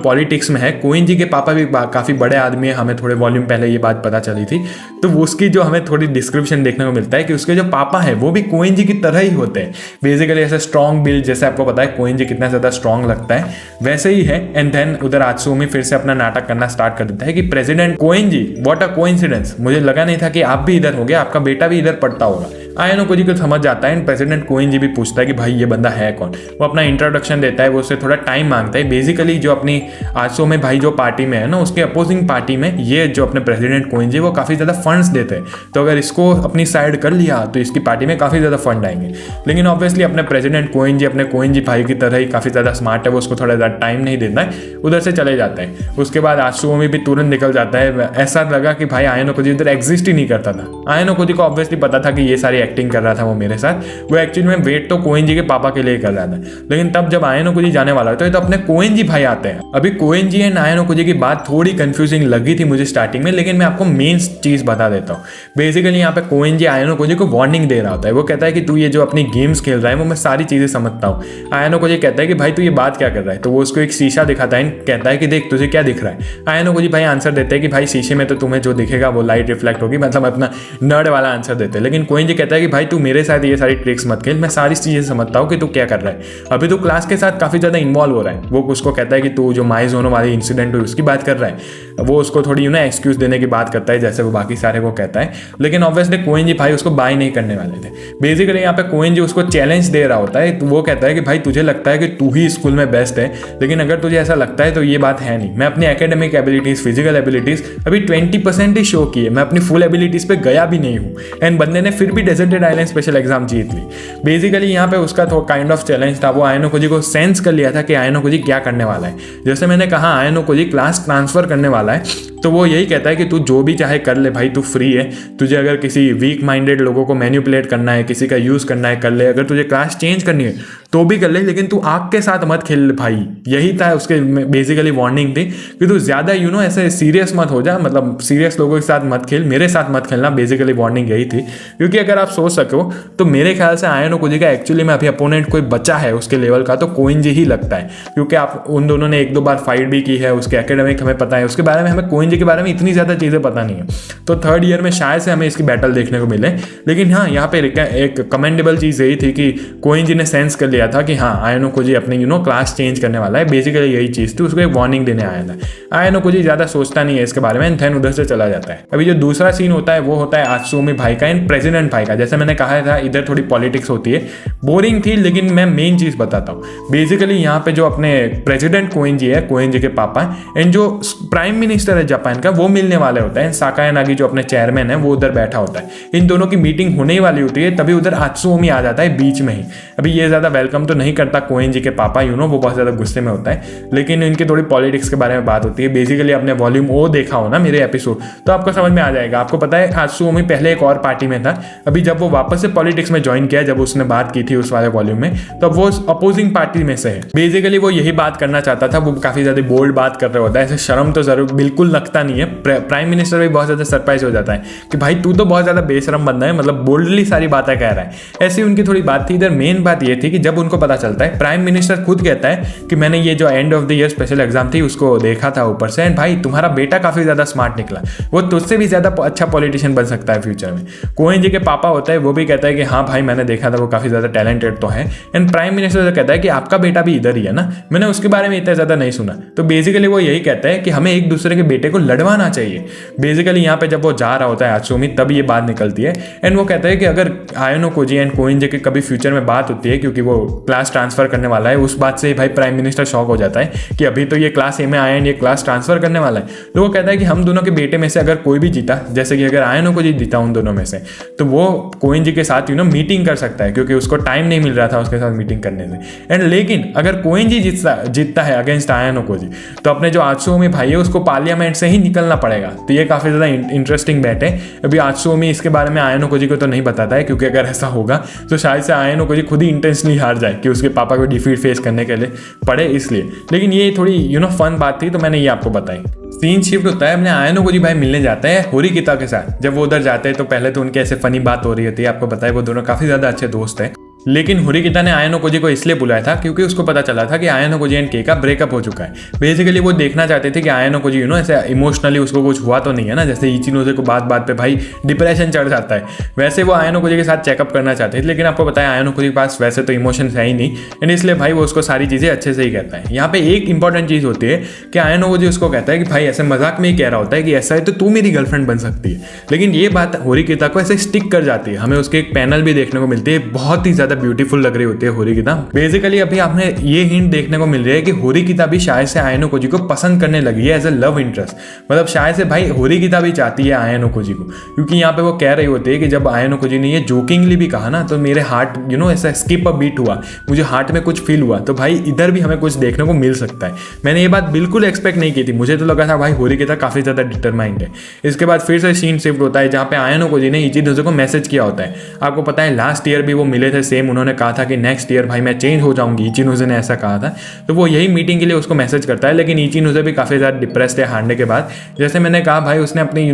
पॉलिटिक्स में है। कोएनजी के पापा भी काफ़ी बड़े आदमी है, हमें थोड़े वॉल्यूम पहले ये बात पता चली थी। तो उसकी जो हमें थोड़ी डिस्क्रिप्शन देखने को मिलता है कि उसके जो पापा है वो भी कोएनजी की तरह ही होते हैं। बेसिकली ऐसे स्ट्रॉन्ग बिल्ड, जैसे आपको पता है कोएनजी कितना ज़्यादा स्ट्रॉन्ग लगता है वैसे ही है। एंड देन उधर आत्सुओमी फिर से अपना नाटक करना स्टार्ट कर देता है कि प्रेसिडेंट कोएनजी, व्हाट अ कोइंसिडेंस, मुझे लगा नहीं था कि आप भी इधर हो गए, आपका बेटा भी इधर पढ़ता होगा। आयनो कोजी को समझ जाता है एंड प्रेसिडेंट कोएंजी भी पूछता है कि भाई ये बंदा है कौन। वो अपना इंट्रोडक्शन देता है, वो उससे थोड़ा टाइम मांगता है। बेसिकली जो अपनी आसो में भाई जो पार्टी में है ना, उसके अपोजिंग पार्टी में ये जो अपने प्रेसिडेंट कोएंजी वो काफ़ी ज़्यादा फंड्स देते हैं, तो अगर इसको अपनी साइड कर लिया तो इसकी पार्टी में काफ़ी ज़्यादा फंड आएंगे। लेकिन ऑब्वियसली अपने प्रेसिडेंट कोएंजी अपने कोएंजी भाई की तरह ही काफ़ी ज़्यादा स्मार्ट है, वो उसको थोड़ा ज़्यादा टाइम नहीं देता है, उधर से चले जाता है। उसके बाद आसुओ में भी तुरंत निकल जाता है। ऐसा लगा कि भाई आयनो कोजी उधर एग्जिस्ट ही नहीं करता था। आयनो कोजी को ऑब्वियसली पता था कि ये सारी एक्टिंग कर रहा था वो मेरे साथ, वो एक्चुअली में वेट तो कोएंजी के पापा के लिए कर रहा था। लेकिन तब जब आयनो कोजी जाने वाला होता है तो अपने कोएंजी भाई आते हैं। अभी कोएंजी एंड आयनो कोजी की बात थोड़ी कंफ्यूजिंग लगी थी मुझे स्टार्टिंग में, लेकिन मैं आपको मेन चीज़ बता देता हूँ। बेसिकली यहाँ पे कोएंजी आयनो कोजी को वार्निंग दे रहा होता है। वो कहता है कि तू ये जो अपनी गेम्स खेल रहा है वो मैं सारी चीज़ें समझता हूँ। आयनो कोजी कहता है कि भाई तू ये बात क्या कर रहा है, तो वो उसको एक शीशा दिखाता है, कहता है कि देख तुझे क्या दिख रहा है। आयनो कोजी भाई आंसर देते हैं कि भाई शीशे में तो तुम्हें जो दिखेगा वो लाइट रिफ्लेक्ट होगी, मतलब अपना नर्ड वाला आंसर देते हैं। लेकिन कोएंजी कहता है कि भाई तू मेरे साथ ये सारी ट्रिक्स मत खेल, मैं सारी चीज़ें समझता हूँ कि तू क्या कर रहा है। अभी तो क्लास के साथ काफ़ी ज़्यादा इन्वॉल्व हो रहा है। वो उसको कहता है कि तू जो माइज़ोनो वाली इंसिडेंट हुई उसकी बात कर रहा है। वो उसको थोड़ी एक्सक्यूज देने की बात करता है जैसे वो बाकी सारे को कहता है। लेकिन ऑब्वियसली कोएंजी भाई उसको बाय नहीं करने वाले थे। बेसिकली यहाँ पे कोएंजी उसको चैलेंज दे रहा होता है। तो वो कहता है कि भाई तुझे लगता है कि तू ही स्कूल में बेस्ट है, लेकिन अगर तुझे ऐसा लगता है तो ये बात है नहीं। मैं अपनी एकेडमिक एबिलिटीज़, फिजिकल एबिलिटीज़ अभी 20% ही शो की है, मैं अपनी फुल एबिलिटीज़ पे गया भी नहीं हूँ। एंड बंदे ने फिर भी डेजर्टेड आइलैंड स्पेशल एग्जाम जीत ली। बेसिकली यहाँ पे उसका तो काइंड ऑफ चैलेंज था। वो आयनो कोजी को सेंस कर लिया था कि आयनो कोजी क्या करने वाला है। जैसे मैंने कहा आयनो कोजी क्लास ट्रांसफर करने वाला है, तो वो यही कहता है कि तू जो भी चाहे कर ले भाई, तू फ्री है। तुझे अगर किसी वीक माइंडेड लोगों को मैनिपुलेट करना है, किसी का यूज़ करना है कर ले, अगर तुझे क्लास चेंज करनी है तो भी कर ले, लेकिन तू आग के साथ मत खेल भाई। यही था उसके बेसिकली वार्निंग थी कि तू ज़्यादा ऐसे सीरियस मत हो जा, मतलब सीरियस लोगों के साथ मत खेल, मेरे साथ मत खेलना। बेसिकली वार्निंग यही थी। क्योंकि अगर आप सोच सको तो मेरे ख्याल से आयनो कोजी का एक्चुअली में अभी अपोनेंट कोई बचा है उसके लेवल का तो कोएंजी ही लगता है। क्योंकि आप उन दोनों ने 1-2 बार फाइट भी की है, उसके एकेडमिक हमें पता है, उसके बारे में हमें कोएंजी के बारे में इतनी ज़्यादा चीज़ें पता नहीं है। तो 3rd ईयर में शायद से हमें इसकी बैटल देखने को मिले। लेकिन हाँ, यहाँ पे एक कमेंडेबल चीज़ यही थी कि कोएंजी ने सेंस कर लिया था कि हाँ आयनो कोजी अपनी क्लास चेंज करने वाला है। बेसिकली यही चीज़ थी, उसको एक वार्निंग देने आया था। आयनो कोजी ज़्यादा सोचता नहीं है इसके बारे में, देन उधर से चला जाता है। अभी जो दूसरा सीन होता है वो होता है आत्सुओमी भाई का एंड प्रेसिडेंट भाई का। जैसे मैंने कहा था इधर थोड़ी पॉलिटिक्स होती है, बोरिंग थी, लेकिन मैं मेन चीज़ बताता हूँ। बेसिकली यहाँ पे जो अपने प्रेसिडेंट कोएंजी है, कोएंजी के पापा एंड जो प्राइम मिनिस्टर है जापान का, वो मिलने वाले होते हैं। साकाया नागी जो अपने चेयरमैन है वो उधर बैठा होता है। इन दोनों की मीटिंग होने ही वाली होती है, तभी उधर आत्सुओमी आ जाता है बीच में ही। अभी ये ज़्यादा वेलकम तो नहीं करता कोएंजी के पापा, वो बहुत ज़्यादा गुस्से में होता है, लेकिन इनकी थोड़ी पॉलिटिक्स के बारे में बात होती है। बेसिकली आपने वॉल्यूम ओ देखा हो ना मेरे एपिसोड, तो आपको समझ में आ जाएगा। आपको पता है आत्सुओमी पहले एक और पार्टी में था, अभी जब वो वापस से पॉलिटिक्स में ज्वाइन किया, जब उसने बात की थी उस वाले वॉल्यूम में, तो वो अपोजिंग पार्टी में से है। बेसिकली वो यही बात करना चाहता था। वो काफ़ी ज़्यादा बोल्ड बात कर रहा होता है, ऐसे शर्म तो जरूर बिल्कुल लगता नहीं है। प्राइम मिनिस्टर भी बहुत ज़्यादा सरप्राइज हो जाता है कि भाई तू तो बहुत ज़्यादा बेशरम बंदा है, मतलब बोल्डली सारी बातें कह रहा है। ऐसी उनकी थोड़ी बात थी। इधर मेन बात ये थी कि जब उनको पता चलता है, प्राइम मिनिस्टर खुद कहता है कि मैंने ये जो end of the year special exam थी उसको देखा था ऊपर से, एंड भाई तुम्हारा बेटा काफ़ी ज़्यादा स्मार्ट निकला, वो तुझसे भी ज़्यादा अच्छा पॉलिटिशियन बन सकता है फ्यूचर में। कोएंजी के पापा होता है, वो भी कहता है कि हाँ भाई मैंने देखा था, वो काफ़ी ज़्यादा टैलेंटेड तो है। एंड प्राइम मिनिस्टर कहता है कि आपका बेटा भी इधर ही है ना, मैंने उसके बारे में इतना ज़्यादा नहीं सुना। तो बेसिकली वो यही कहता है कि हमें एक दूसरे के बेटे को लड़वाना चाहिए। बेसिकली यहाँ पे जब वो जा रहा होता है आत्सुओमी, तब ये बात निकलती है। एंड वो कहता है कि अगर आयनो कोजी एंड कोएंजी के कभी फ्यूचर में बात होती है, क्योंकि वो क्लास ट्रांसफर करने वाला है, उस बात से भाई प्राइम मिनिस्टर शॉक हो जाता है कि अभी तो ये क्लास ए में आया एंड ये क्लास ट्रांसफर करने वाला है। तो वो कहता है कि हम दोनों के बेटे में से अगर कोई भी जीता, जैसे कि अगर आयनो कोजी जीता उन दोनों में से, तो वो कोएंजी के साथ मीटिंग कर सकता है, क्योंकि उसको टाइम नहीं मिल रहा था उसके साथ मीटिंग करने से। एंड लेकिन अगर कोएंजी जीतता है अगेंस्ट आयनो कोजी, तो अपने जो आत्सुओमी भाई है उसको पार्लियामेंट से ही निकलना पड़ेगा। तो ये काफ़ी ज़्यादा इंटरेस्टिंग बैट है। अभी आत्सुओमी इसके बारे में आयनो कोजी को तो नहीं बताता है, क्योंकि अगर ऐसा होगा तो शायद से आयनो कोजी खुद ही इंटेंशनली हार जाए कि उसके पापा को डिफीट फेस करने के लिए पड़े, इसलिए। लेकिन ये थोड़ी फन बात थी, तो मैंने ये आपको बताई। सीन शिफ्ट होता है, अपने आयनो कोजी भाई मिलने जाते हैं होरिकिता के साथ। जब वो उधर जाते हैं तो पहले तो उनके ऐसे फनी बात हो रही होती है, आपको पता है वो दोनों काफ़ी ज़्यादा अच्छे दोस्त हैं। लेकिन होरिकिता ने आयानो कोजी को इसलिए बुलाया था क्योंकि उसको पता चला था कि आयानो कोजी एंड के का ब्रेकअप हो चुका है। बेसिकली वो देखना चाहते थे कि आयानो कोजी ऐसे इमोशनली उसको कुछ हुआ तो नहीं है ना, जैसे इचिनोजे को बात बात पे भाई डिप्रेशन चढ़ जाता है, वैसे वो आयानो कोजी के साथ चेकअप करना चाहते थे। लेकिन आपको पता है आयानो कोजी के पास वैसे तो इमोशंस है ही नहीं, एंड इसलिए भाई वो उसको सारी चीज़ें अच्छे से ही कहता है। यहाँ पे एक इंपॉर्टेंट चीज़ होती है कि आयानो कोजी उसको कहता है कि भाई ऐसे मजाक में ही कह रहा होता है कि ऐसा है तो तू मेरी गर्लफ्रेंड बन सकती है, लेकिन ये बात होरिकिता को ऐसे स्टिक कर जाती है। हमें उसके एक पैनल भी देखने को मिलती है, बहुत ही ज्यादा ब्यूटीफुल लग रही होती है होरिकिता। बेसिकली अभी आपने ये हिंट देखने को मिल रही है कि होरिकिता भी शायद से आयानो कोजी को पसंद करने लगी है एज अ लव इंटरेस्ट, मतलब शायद से भाई होरिकिता भी चाहती है आयानो कोजी को, क्योंकि यहाँ पे वो कह रही होती है कि जब आयानो कोजी ने ये जोकिंगली भी कहा ना तो मेरे हार्ट ऐसा स्किप अ बीट हुआ, मुझे हार्ट में कुछ फील हुआ, तो भाई इधर भी हमें कुछ देखने को मिल सकता है। मैंने ये बात बिल्कुल एक्सपेक्ट नहीं की थी, मुझे तो लगा था भाई होरिकिता काफी ज्यादा डिटरमाइंड है। इसके बाद फिर से सीन शिफ्ट होता है जहाँ पे आयानो कोजी ने इचिनोजे को मैसेज किया होता है। आपको पता है लास्ट ईयर भी वो मिले थे सेम, उन्होंने कहा था कि नेक्स्ट ईयर भाई मैं चेंज हो जाऊंगी, इचिनोजे ने ऐसा कहा था। तो वो यही मीटिंग के लिए उसको मैसेज करता है, लेकिन इचिनोजे भी काफी ज्यादा डिप्रेस्ड है हारने के बाद। जैसे मैंने कहा भाई उसने अपनी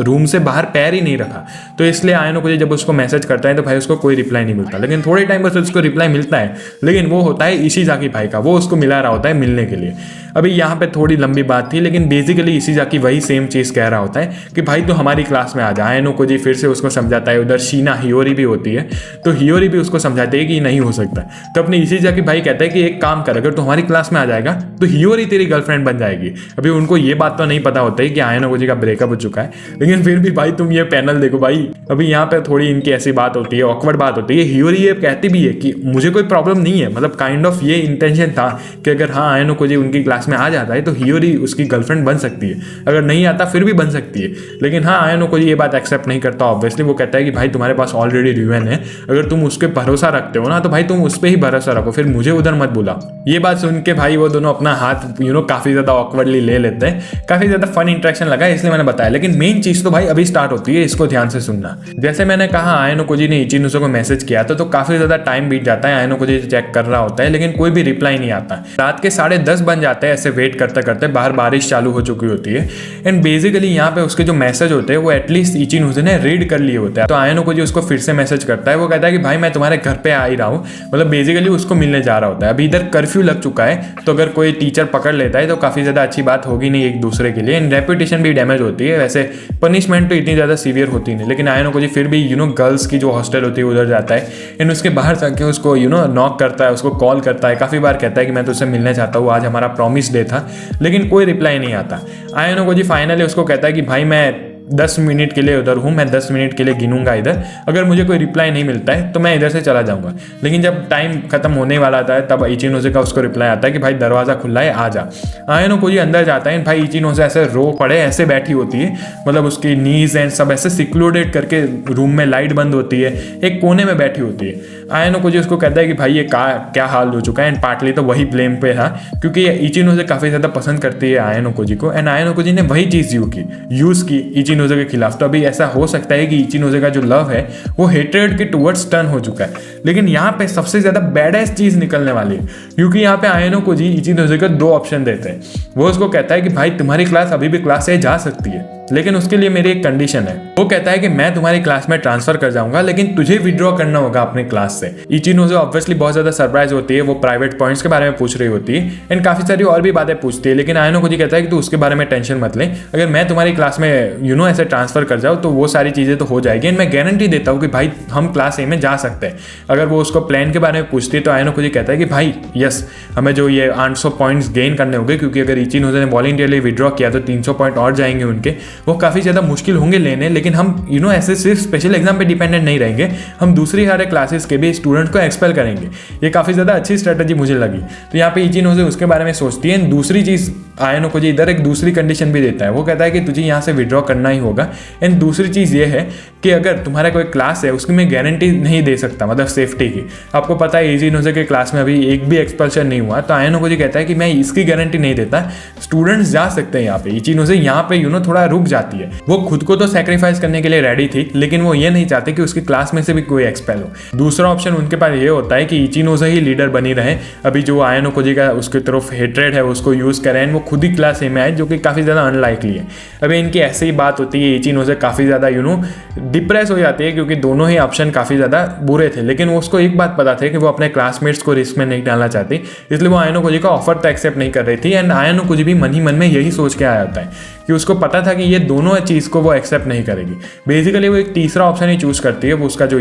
रूम से बाहर पैर ही नहीं रखा, तो इसलिए आयानो कोजी जब उसको मैसेज करता है तो भाई उसको कोई रिप्लाई नहीं मिलता। लेकिन थोड़े टाइम बाद उसको रिप्लाई मिलता है, लेकिन वो होता है इशिजाकी भाई का, वो उसको मिला रहा होता है मिलने के लिए। अभी यहाँ पे थोड़ी लंबी बात थी, लेकिन बेसिकली इशिजाकी वही सेम चीज़ कह रहा होता है कि भाई तू हमारी क्लास में आ जा। आयानो कोजी फिर से उसको समझाता है, उधर शीना हियोरी भी होती है, तो हियोरी भी उसको समझाती है कि नहीं हो सकता। तो अपनी इशिजाकी भाई कहता है कि एक काम कर, अगर तू हमारी क्लास में आ जाएगा तो हियोरी तेरी गर्लफ्रेंड बन जाएगी। अभी उनको ये बात तो नहीं पता होता है कि आयानो कोजी का ब्रेकअप हो चुका है, लेकिन फिर भी भाई तुम ये पैनल देखो भाई। अभी यहाँ पे थोड़ी इनकी ऐसी बात होती है, ऑकवर्ड बात होती है। हियोरी ये कहती भी है कि मुझे कोई प्रॉब्लम नहीं है, मतलब काइंड ऑफ ये इंटेंशन था कि अगर हाँ आयानो कोजी उनकी क्लास में आ जाता है तो हियोरी उसकी गर्लफ्रेंड बन सकती है, अगर नहीं आता फिर भी बन सकती है। लेकिन हाँ आयानो कोजी ये बात एक्सेप्ट नहीं करता ऑब्वियसली। वो कहता है कि भाई तुम्हारे पास ऑलरेडी रिवेन है, अगर तुम उसके भरोसा रखते हो ना तो भाई तुम उस पर ही भरोसा रखो, फिर मुझे उधर मत बुला। ये बात सुन के भाई वो दोनों अपना हाथ काफी ज्यादा ऑकवर्डली ले लेते हैं। काफी ज्यादा फन इंटरेक्शन लगा इसलिए मैंने बताया, लेकिन मेन चीज तो भाई अभी स्टार्ट होती है, इसको ध्यान से सुनना। जैसे मैंने कहा आयानो कोजी ने इचिनोजे को मैसेज किया तो काफी ज्यादा टाइम बीत जाता है, आयानो कोजी चेक कर रहा होता है लेकिन कोई भी रिप्लाई नहीं आता। रात के 10:30 बन जाते हैं ऐसे वेट करते करते, बाहर बारिश चालू हो चुकी होती है। एंड बेसिकली यहाँ पे उसके जो मैसेज होते हैं वो एटलीस्ट इचिनोजे ने रीड कर लिए होते हैं। तो आयानो कोजी उसको फिर से मैसेज करता है, वो कहता है कि भाई मैं तुम्हारे घर पे आ ही रहा हूँ, मतलब बेसिकली उसको मिलने जा रहा होता है। अभी इधर कर्फ्यू लग चुका है, तो अगर कोई टीचर पकड़ लेता है तो काफी ज्यादा अच्छी बात होगी नहीं एक दूसरे के लिए, एंड रेपुटेशन भी डैमेज होती है। वैसे पनिशमेंट तो इतनी ज्यादा सीवियर होती नहीं, लेकिन आयानो कोजी फिर भी गर्ल्स की जो हॉस्टल होती है उधर जाता है, एंड उसके बाहर जाके उसको नॉक करता है, उसको कॉल करता है, काफी बार कहता है कि मैं तुझसे मिलने चाहता हूँ, आज हमारा प्रॉमिस डे था, लेकिन कोई रिप्लाई नहीं आता। आयानो कोजी फाइनली उसको कहता है कि भाई मैं 10 मिनट के लिए उधर हूँ, मैं 10 मिनट के लिए गिनूंगा इधर, अगर मुझे कोई रिप्लाई नहीं मिलता है तो मैं इधर से चला जाऊंगा। लेकिन जब टाइम खत्म होने वाला था तब इचिनोजे का उसको रिप्लाई आता है कि भाई दरवाजा खुला है आ जा। आयानो कोजी अंदर जाता है, भाई इचिनोजे ऐसे रो पड़े ऐसे बैठी होती है, मतलब उसकी नीज एंड सब ऐसे सिक्लूडेड करके, रूम में लाइट बंद होती है, एक कोने में बैठी होती है। आयानो कोजी उसको कहता है कि भाई ये क्या हाल हो चुका है, एंड पार्टली तो वही ब्लेम पे था क्योंकि इचिनोजे काफी ज्यादा पसंद करती है आयानो कोजी को, एंड आयानो कोजी ने वही चीज यूज की इचिनोजे के खिलाफ। तो अभी ऐसा हो सकता है कि इचिनोजे का जो लव है वो हेट्रेड के टुवर्ड्स टर्न हो चुका है। लेकिन यहाँ पे सबसे ज्यादा बैडेस्ट चीज निकलने वाली है, क्योंकि यहाँ पे आयानो कोजी इचिनोजे को 2 ऑप्शन देते हैं। वो उसको कहता है कि भाई तुम्हारी क्लास अभी भी क्लास ए जा सकती है, लेकिन उसके लिए मेरी एक कंडीशन है। वो कहता है कि मैं तुम्हारी क्लास में ट्रांसफर कर जाऊंगा, लेकिन तुझे विड्रॉ करना होगा अपनी क्लास से। इचिनोजे ऑब्वियसली बहुत ज्यादा सरप्राइज होती है, वो प्राइवेट पॉइंट्स के बारे में पूछ रही होती है एंड काफी सारी और भी बातें पूछती है, लेकिन आयानो कोजी कहता है कि तू उसके बारे में टेंशन मत ले, अगर मैं तुम्हारी क्लास में ऐसे ट्रांसफर कर जाऊँ तो वो सारी चीजें तो हो जाएगी, एंड मैं गारंटी देता हूँ कि भाई हम क्लास ए में जा सकते हैं। अगर वो उसको प्लान के बारे में पूछती है तो आयानो कोजी कहता है कि भाई यस, हमें जो ये 800 पॉइंट्स गेन करने होंगे, क्योंकि अगर इचिनोजे ने वॉलंटियरली विड्रॉ किया तो 300 पॉइंट और जाएंगे उनके, वो काफी ज्यादा मुश्किल होंगे लेने। लेकिन हम ऐसे सिर्फ स्पेशल एग्जाम पे डिपेंडेंट नहीं रहेंगे, हम दूसरी सारे क्लासेस के भी स्टूडेंट्स को एक्सपेल करेंगे। ये काफी ज्यादा अच्छी स्ट्रेटजी मुझे लगी। तो यहाँ पे इचिनोजे उसके बारे में सोचती है। दूसरी चीज आयानो कोजी इधर एक दूसरी कंडीशन भी देता है, वो कहता है कि तुझे यहाँ से विड्रॉ करना ही होगा, एंड दूसरी चीज ये है कि अगर तुम्हारा कोई क्लास है उसकी मैं गारंटी नहीं दे सकता, मतलब सेफ्टी की। आपको पता है इचिनोजे के क्लास में अभी एक भी एक्सपल्शन नहीं हुआ, तो आयानो कोजी कहता है कि मैं इसकी गारंटी नहीं देता, स्टूडेंट्स जा सकते हैं यहाँ पे। इचिनोजे यहाँ पे थोड़ा रुक जाती है। वो खुद को तो सैक्रिफाइस करने के लिए रेडी थी, लेकिन वो ये नहीं चाहते कि उसकी क्लास में से भी कोई एक्सपेल हो। दूसरा ऑप्शन उनके पास ये होता है कि इचिनोजे ही लीडर बनी रहे, अभी जो आयानो कोजी का उसकी तरफ हेट्रेड है उसको यूज करें, वो खुद ही क्लास ए में आए, जो कि काफी ज्यादा अनलाइकली है। अभी इनकी ऐसे ही बात होती है, इचिनोजे काफी ज्यादा डिप्रेस हो जाती है क्योंकि दोनों ही ऑप्शन काफ़ी ज़्यादा बुरे थे, लेकिन उसको एक बात पता थी कि वो अपने क्लासमेट्स को रिस्क में नहीं डालना चाहती, इसलिए वो आयनो कोजी का ऑफर तो एक्सेप्ट नहीं कर रही थी। एंड आयनो कोजी भी मन ही मन में यही सोच के आया होता है कि उसको पता था कि ये दोनों चीज़ को वो एक्सेप्ट नहीं करेगी। बेसिकली वो एक तीसरा ऑप्शन ही चूज करती है, वो उसका जो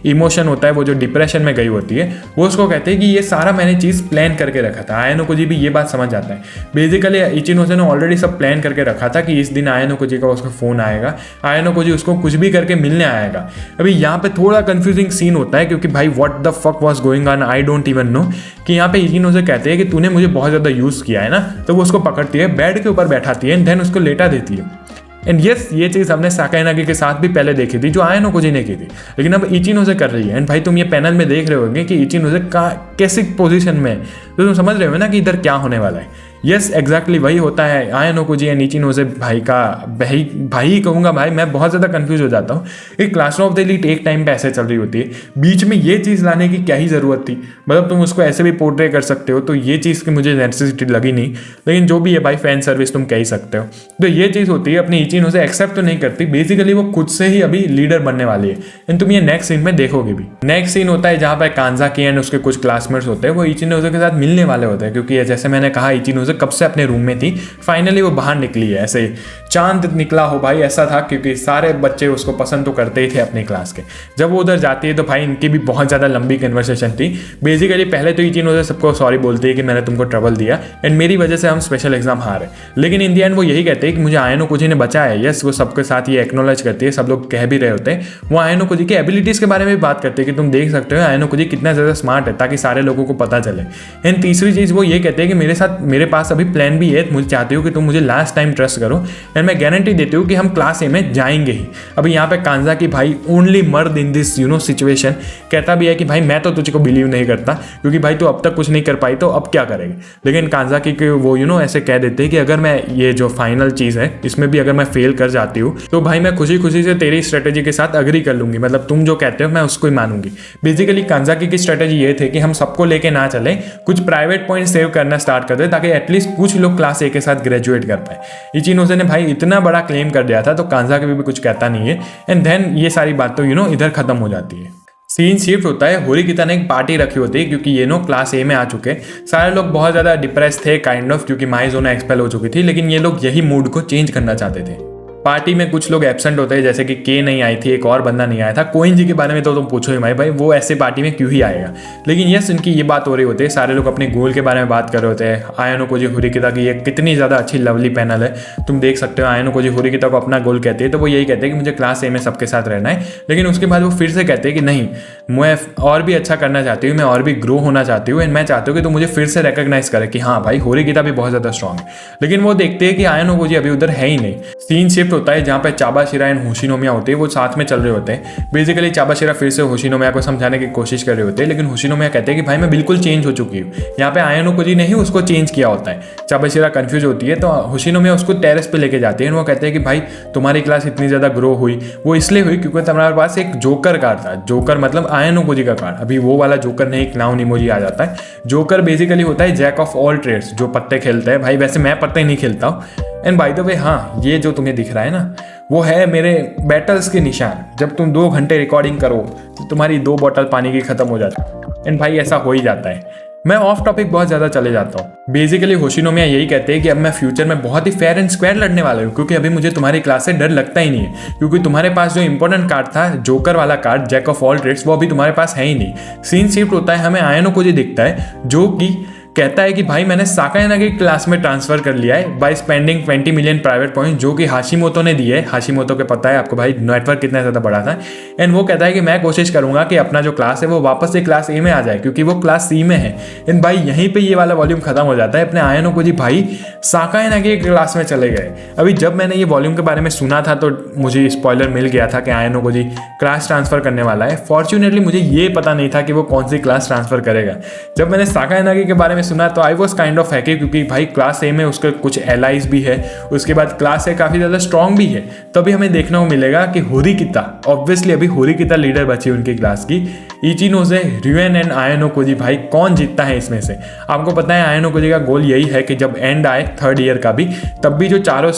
इमोशन होता है, वो जो डिप्रेशन में गई होती है, वो उसको कहते हैं कि ये सारा मैंने चीज़ प्लान करके रखा था। आयनो कोजी भी ये बात समझ जाता है। बेसिकली इचिनोसे ने ऑलरेडी सब प्लान करके रखा था कि इस दिन आयनो कोजी का उसका फ़ोन आएगा, आयनो कोजी उसको कुछ भी करके मिलने आएगा। अभी यहाँ पे थोड़ा कंफ्यूजिंग सीन होता है क्योंकि भाई what the fuck was going on, I don't even know. कि यहाँ पे इचिनोसे कहते हैं कि तूने मुझे बहुत ज़्यादा यूज़ किया है ना, तो वो उसको पकड़ती है, बेड के ऊपर बैठाती है एंड देन उसको लेटा देती है। एंड यस, ये चीज़ हमने साकाई नागी के साथ भी पहले देखी थी, जो आयनो कोजी ने की थी, लेकिन अब इचिनोसे कर रही है। एंड भाई तुम ये पैनल में देख रहे होगे कि इचिनोसे कैसी पोजीशन में है, तो तुम समझ रहे हो ना कि इधर क्या होने वाला है। यस एग्जैक्टली वही होता है। आयनो कोजी एंड इचिनोसे भाई का भाई ही कहूँगा। भाई मैं बहुत ज़्यादा कंफ्यूज हो जाता हूँ। एक क्लासरूम ऑफ द एलीट एक टाइम पे ऐसे चल रही होती है, बीच में ये चीज़ लाने की क्या ही ज़रूरत थी। मतलब तुम उसको ऐसे भी पोर्ट्रे कर सकते हो, तो ये चीज़ की मुझे नेसेसिटी लगी नहीं, लेकिन जो भी है भाई फैन सर्विस तुम कह ही सकते हो। तो ये चीज़ होती है, अपनी इचिनोसे एक्सेप्ट तो नहीं करती, बेसिकली वो खुद से ही अभी लीडर बनने वाली है। एंड तुम ये नेक्स्ट सीन में देखोगे भी। नेक्स्ट सीन होता है जहाँ पर कांजाकी एंड उसके कुछ क्लासमेट्स होते हैं, वो इचिनोसे के साथ मिलने वाले होते हैं, क्योंकि जैसे मैंने कहा इचिनोसे कब से अपने रूम में थी, फाइनली वो बाहर निकली है। ऐसे चांद निकला हो भाई, ऐसा था, क्योंकि सारे बच्चे उसको पसंद तो करते ही थे अपने क्लास के। जब वो उधर जाती है तो भाई इनकी भी बहुत ज़्यादा लंबी कन्वर्सेशन थी। बेसिकली पहले तो इचिनोसे सबको सॉरी बोलती है कि मैंने तुमको ट्रबल दिया एंड मेरी वजह से हम स्पेशल एग्जाम हारे, लेकिन इन दी एंड वो यही कहते हैं कि मुझे आयनो कोजी ने बचाया है। यस, वो सबके साथ ये एक्नोलेज करती है, सब लोग कह भी रहे होते हैं। वो आयनो कोजी की एबिलिटीज़ के बारे में भी बात करते हैं कि तुम देख सकते हो आयनो कोजी कितना ज़्यादा स्मार्ट है, ताकि सारे लोगों को पता चले। एंड तीसरी चीज़ वो ये कहते हैं कि मेरे पास अभी प्लान भी है, मुझे चाहती हूँ कि तुम मुझे लास्ट टाइम ट्रस्ट करो एंड मैं गारंटी देती हूँ कि हम क्लास ए में जाएंगे ही। अभी यहाँ पे कांजाकी भाई ओनली मर्द इन दिस सिचुएशन कहता भी है कि भाई मैं तो तुझको बिलीव नहीं करता, क्योंकि भाई तू अब तक कुछ नहीं कर पाई, तो अब क्या करेगी। लेकिन कांजाकी के वो ऐसे कह देते हैं कि अगर मैं ये जो फाइनल चीज़ है इसमें भी अगर मैं फेल कर जाती हूँ तो भाई मैं खुशी खुशी से तेरी स्ट्रेटेजी के साथ अग्री कर लूंगी, मतलब तुम जो कहते हो मैं उसको ही मानूंगी। बेसिकली कांजाकी की स्ट्रेटेजी ये थे कि हम सबको लेके ना चले, कुछ प्राइवेट पॉइंट सेव करना स्टार्ट कर दे, ताकि एटलीस्ट कुछ लोग क्लास ए के साथ ग्रेजुएट कर पाए। इचिनोसे ने भाई इतना बड़ा क्लेम कर दिया था, तो कांजाकी भी कुछ कहता नहीं है। एंड देन ये सारी बात तो इधर खत्म हो जाती है। सीन शिफ्ट होता है, होरिकिता ने एक पार्टी रखी होती है, क्योंकि ये क्लास ए में आ चुके, सारे लोग बहुत ज़्यादा डिप्रेस थे काइंड ऑफ, क्योंकि माइज़ोने एक्सपेल हो चुकी थी, लेकिन ये लोग यही मूड को चेंज करना चाहते थे। पार्टी में कुछ लोग एब्सेंट होते हैं, जैसे कि के नहीं आई थी, एक और बंदा नहीं आया था। कोइंजी के बारे में तो तुम पूछो ही भाई वो ऐसे पार्टी में क्यों ही आएगा। लेकिन यस, इनकी ये बात हो रही होती है, सारे लोग अपने गोल के बारे में बात कर रहे होते हैं। आयनो कोजी होरिकिता की ये कितनी ज़्यादा अच्छी लवली पैनल है, तुम देख सकते हो। आयनो कोजी होरिकिता को अपना गोल कहते हैं, तो वो यही कहते हैं कि मुझे क्लास ए में सबके साथ रहना है। लेकिन उसके बाद वो फिर से कहते हैं कि नहीं, मैं और भी अच्छा करना चाहती हूँ, मैं और भी ग्रो होना चाहती हूँ एंड मैं चाहती हूँ कि तुम मुझे फिर से रिकॉग्नाइज करे कि हाँ भाई होरिकिता भी बहुत ज़्यादा स्ट्रॉन्ग है। लेकिन वो देखते हैं कि आयनो कोजी अभी उधर है ही नहीं। सीन शिफ्ट होता है जहाँ पे चाबाशिरा एंड होशिनोमिया होते हैं, वो साथ में चल रहे होते हैं। बेसिकली चाबाशिरा फिर से होशिनोमिया को समझाने की कोशिश कर रहे होते हैं, लेकिन होशिनोमिया कहते हैं कि भाई मैं बिल्कुल चेंज हो चुकी हूँ। यहाँ पे आयनो कोजी ने ही उसको चेंज किया होता है। चाबाशिरा कंफ्यूज होती है, तो होशिनोमिया उसको टेरेस पे लेके जाते हैं। वो कहते हैं कि भाई तुम्हारी क्लास इतनी ज़्यादा ग्रो हुई, वो इसलिए हुई क्योंकि तुम्हारे पास एक जोकर कार्ड था। जोकर मतलब आयनो कोजी का कार्ड, अभी वो वाला जोकर नहीं, क्लाउन इमोजी आ जाता है। जोकर बेसिकली होता है जैक ऑफ ऑल ट्रेड्स, जो पत्ते खेलता है। भाई वैसे मैं पत्ते नहीं खेलता हूँ। एंड बाय द वे हाँ, ये जो तुम्हें दिख रहा है ना, वो है मेरे बैटल्स के निशान। जब तुम 2 घंटे रिकॉर्डिंग करो तो तुम्हारी 2 बोतल पानी की खत्म हो जाती है। एंड भाई ऐसा हो ही जाता है। मैं ऑफ टॉपिक बहुत ज़्यादा चले जाता हूँ। बेसिकली होशिनोमिया यही कहते हैं कि अब मैं फ्यूचर में बहुत ही फेयर एंड स्क्वायर लड़ने वाला हूँ, क्योंकि अभी मुझे तुम्हारी क्लास से डर लगता ही नहीं है, क्योंकि तुम्हारे पास जो इंपॉर्टेंट कार्ड था, जोकर वाला card, jack of all trades, वो अभी तुम्हारे पास है ही नहीं। सीन शिफ्ट होता है, हमें आयनो कोजी दिखता है, जो कि कहता है कि भाई मैंने साकाई नागी क्लास में ट्रांसफर कर लिया है by spending 20 million private point, जो कि हाशिमोतो ने दिए। हाशिमोतो के पता है आपको भाई नेटवर्क कितना ज़्यादा बड़ा था। एंड वो कहता है कि मैं कोशिश करूंगा कि अपना जो क्लास है वो वापस से क्लास ए में आ जाए, क्योंकि वो क्लास सी में है। एंड भाई यहीं पे ये वाला वॉल्यूम खत्म हो जाता है। अपने आयनो कोजी भाई साकाई नागी क्लास में चले गए। अभी जब मैंने ये वॉल्यूम के बारे में सुना था तो मुझे स्पॉइलर मिल गया था कि आयनो कोजी क्लास ट्रांसफर करने वाला है। फॉर्चुनेटली मुझे ये पता नहीं था कि वो कौन सी क्लास ट्रांसफर करेगा। जब मैंने साकाई नागी के बारे में सुना तो आई वॉज काइंड ऑफ हैकी, क्योंकि भाई क्लास ए में उसके कुछ एलाइज भी है, उसके बाद क्लास ए काफ़ी ज़्यादा स्ट्रॉन्ग भी है। तो अभी हमें देखने को मिलेगा कि होरिकिता, ऑब्वियसली अभी होरिकिता लीडर बची उनकी क्लास की। इचिनोजे, रियुएन एंड आयानोकोजी, भाई कौन जीतता है इसमें से? आपको पता है आयानोकोजी का गोल यही है कि जब एंड आए थर्ड ईयर का भी, तब भी जो चारों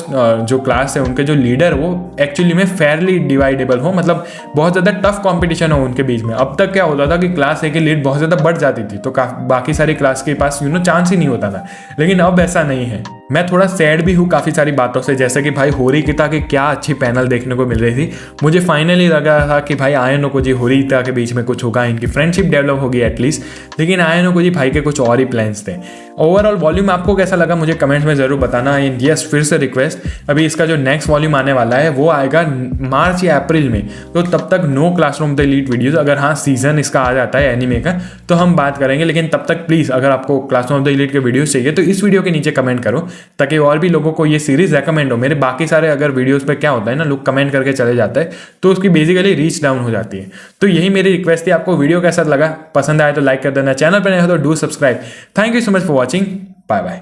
जो क्लास है उनके जो लीडर वो एक्चुअली में फेयरली डिवाइडेबल हो, मतलब बहुत ज़्यादा टफ कंपटीशन हो उनके बीच में। अब तक क्या होता था कि क्लास ए की लीड बहुत ज़्यादा बढ़ जाती थी, तो बाकी सारी क्लास के पास चांस ही नहीं होता था। लेकिन अब ऐसा नहीं है। मैं थोड़ा सैड भी हूँ काफ़ी सारी बातों से, जैसे कि भाई होरिकिता की क्या अच्छी पैनल देखने को मिल रही थी। मुझे फाइनली लगा था कि भाई आयानोकोजी होरिकिता के बीच में कुछ होगा, इनकी फ्रेंडशिप डेवलप होगी एटलीस्ट। लेकिन आयानोकोजी भाई के कुछ और ही प्लान्स थे। ओवरऑल वॉल्यूम आपको कैसा लगा मुझे कमेंट्स में ज़रूर बताना। एंड यस, फिर से रिक्वेस्ट, अभी इसका जो नेक्स्ट वॉल्यूम आने वाला है वो आएगा मार्च या अप्रैल में, तो तब तक no classroom the elite videos. अगर हाँ सीजन इसका आ जाता है एनीमे का तो हम बात करेंगे, लेकिन तब तक प्लीज़ अगर आपको क्लासरूम ऑफ द एलीट के वीडियोस चाहिए तो इस वीडियो के नीचे कमेंट करो, ताकि और भी लोगों को ये सीरीज रेकमेंड हो। मेरे बाकी सारे अगर वीडियोस पे क्या होता है ना, लोग कमेंट करके चले जाते हैं तो उसकी बेसिकली रीच डाउन हो जाती है। तो यही मेरी रिक्वेस्ट थी। आपको वीडियो कैसा लगा, पसंद आया तो लाइक कर देना, चैनल पर नए हो तो do subscribe. Thank you so much for watching, bye bye.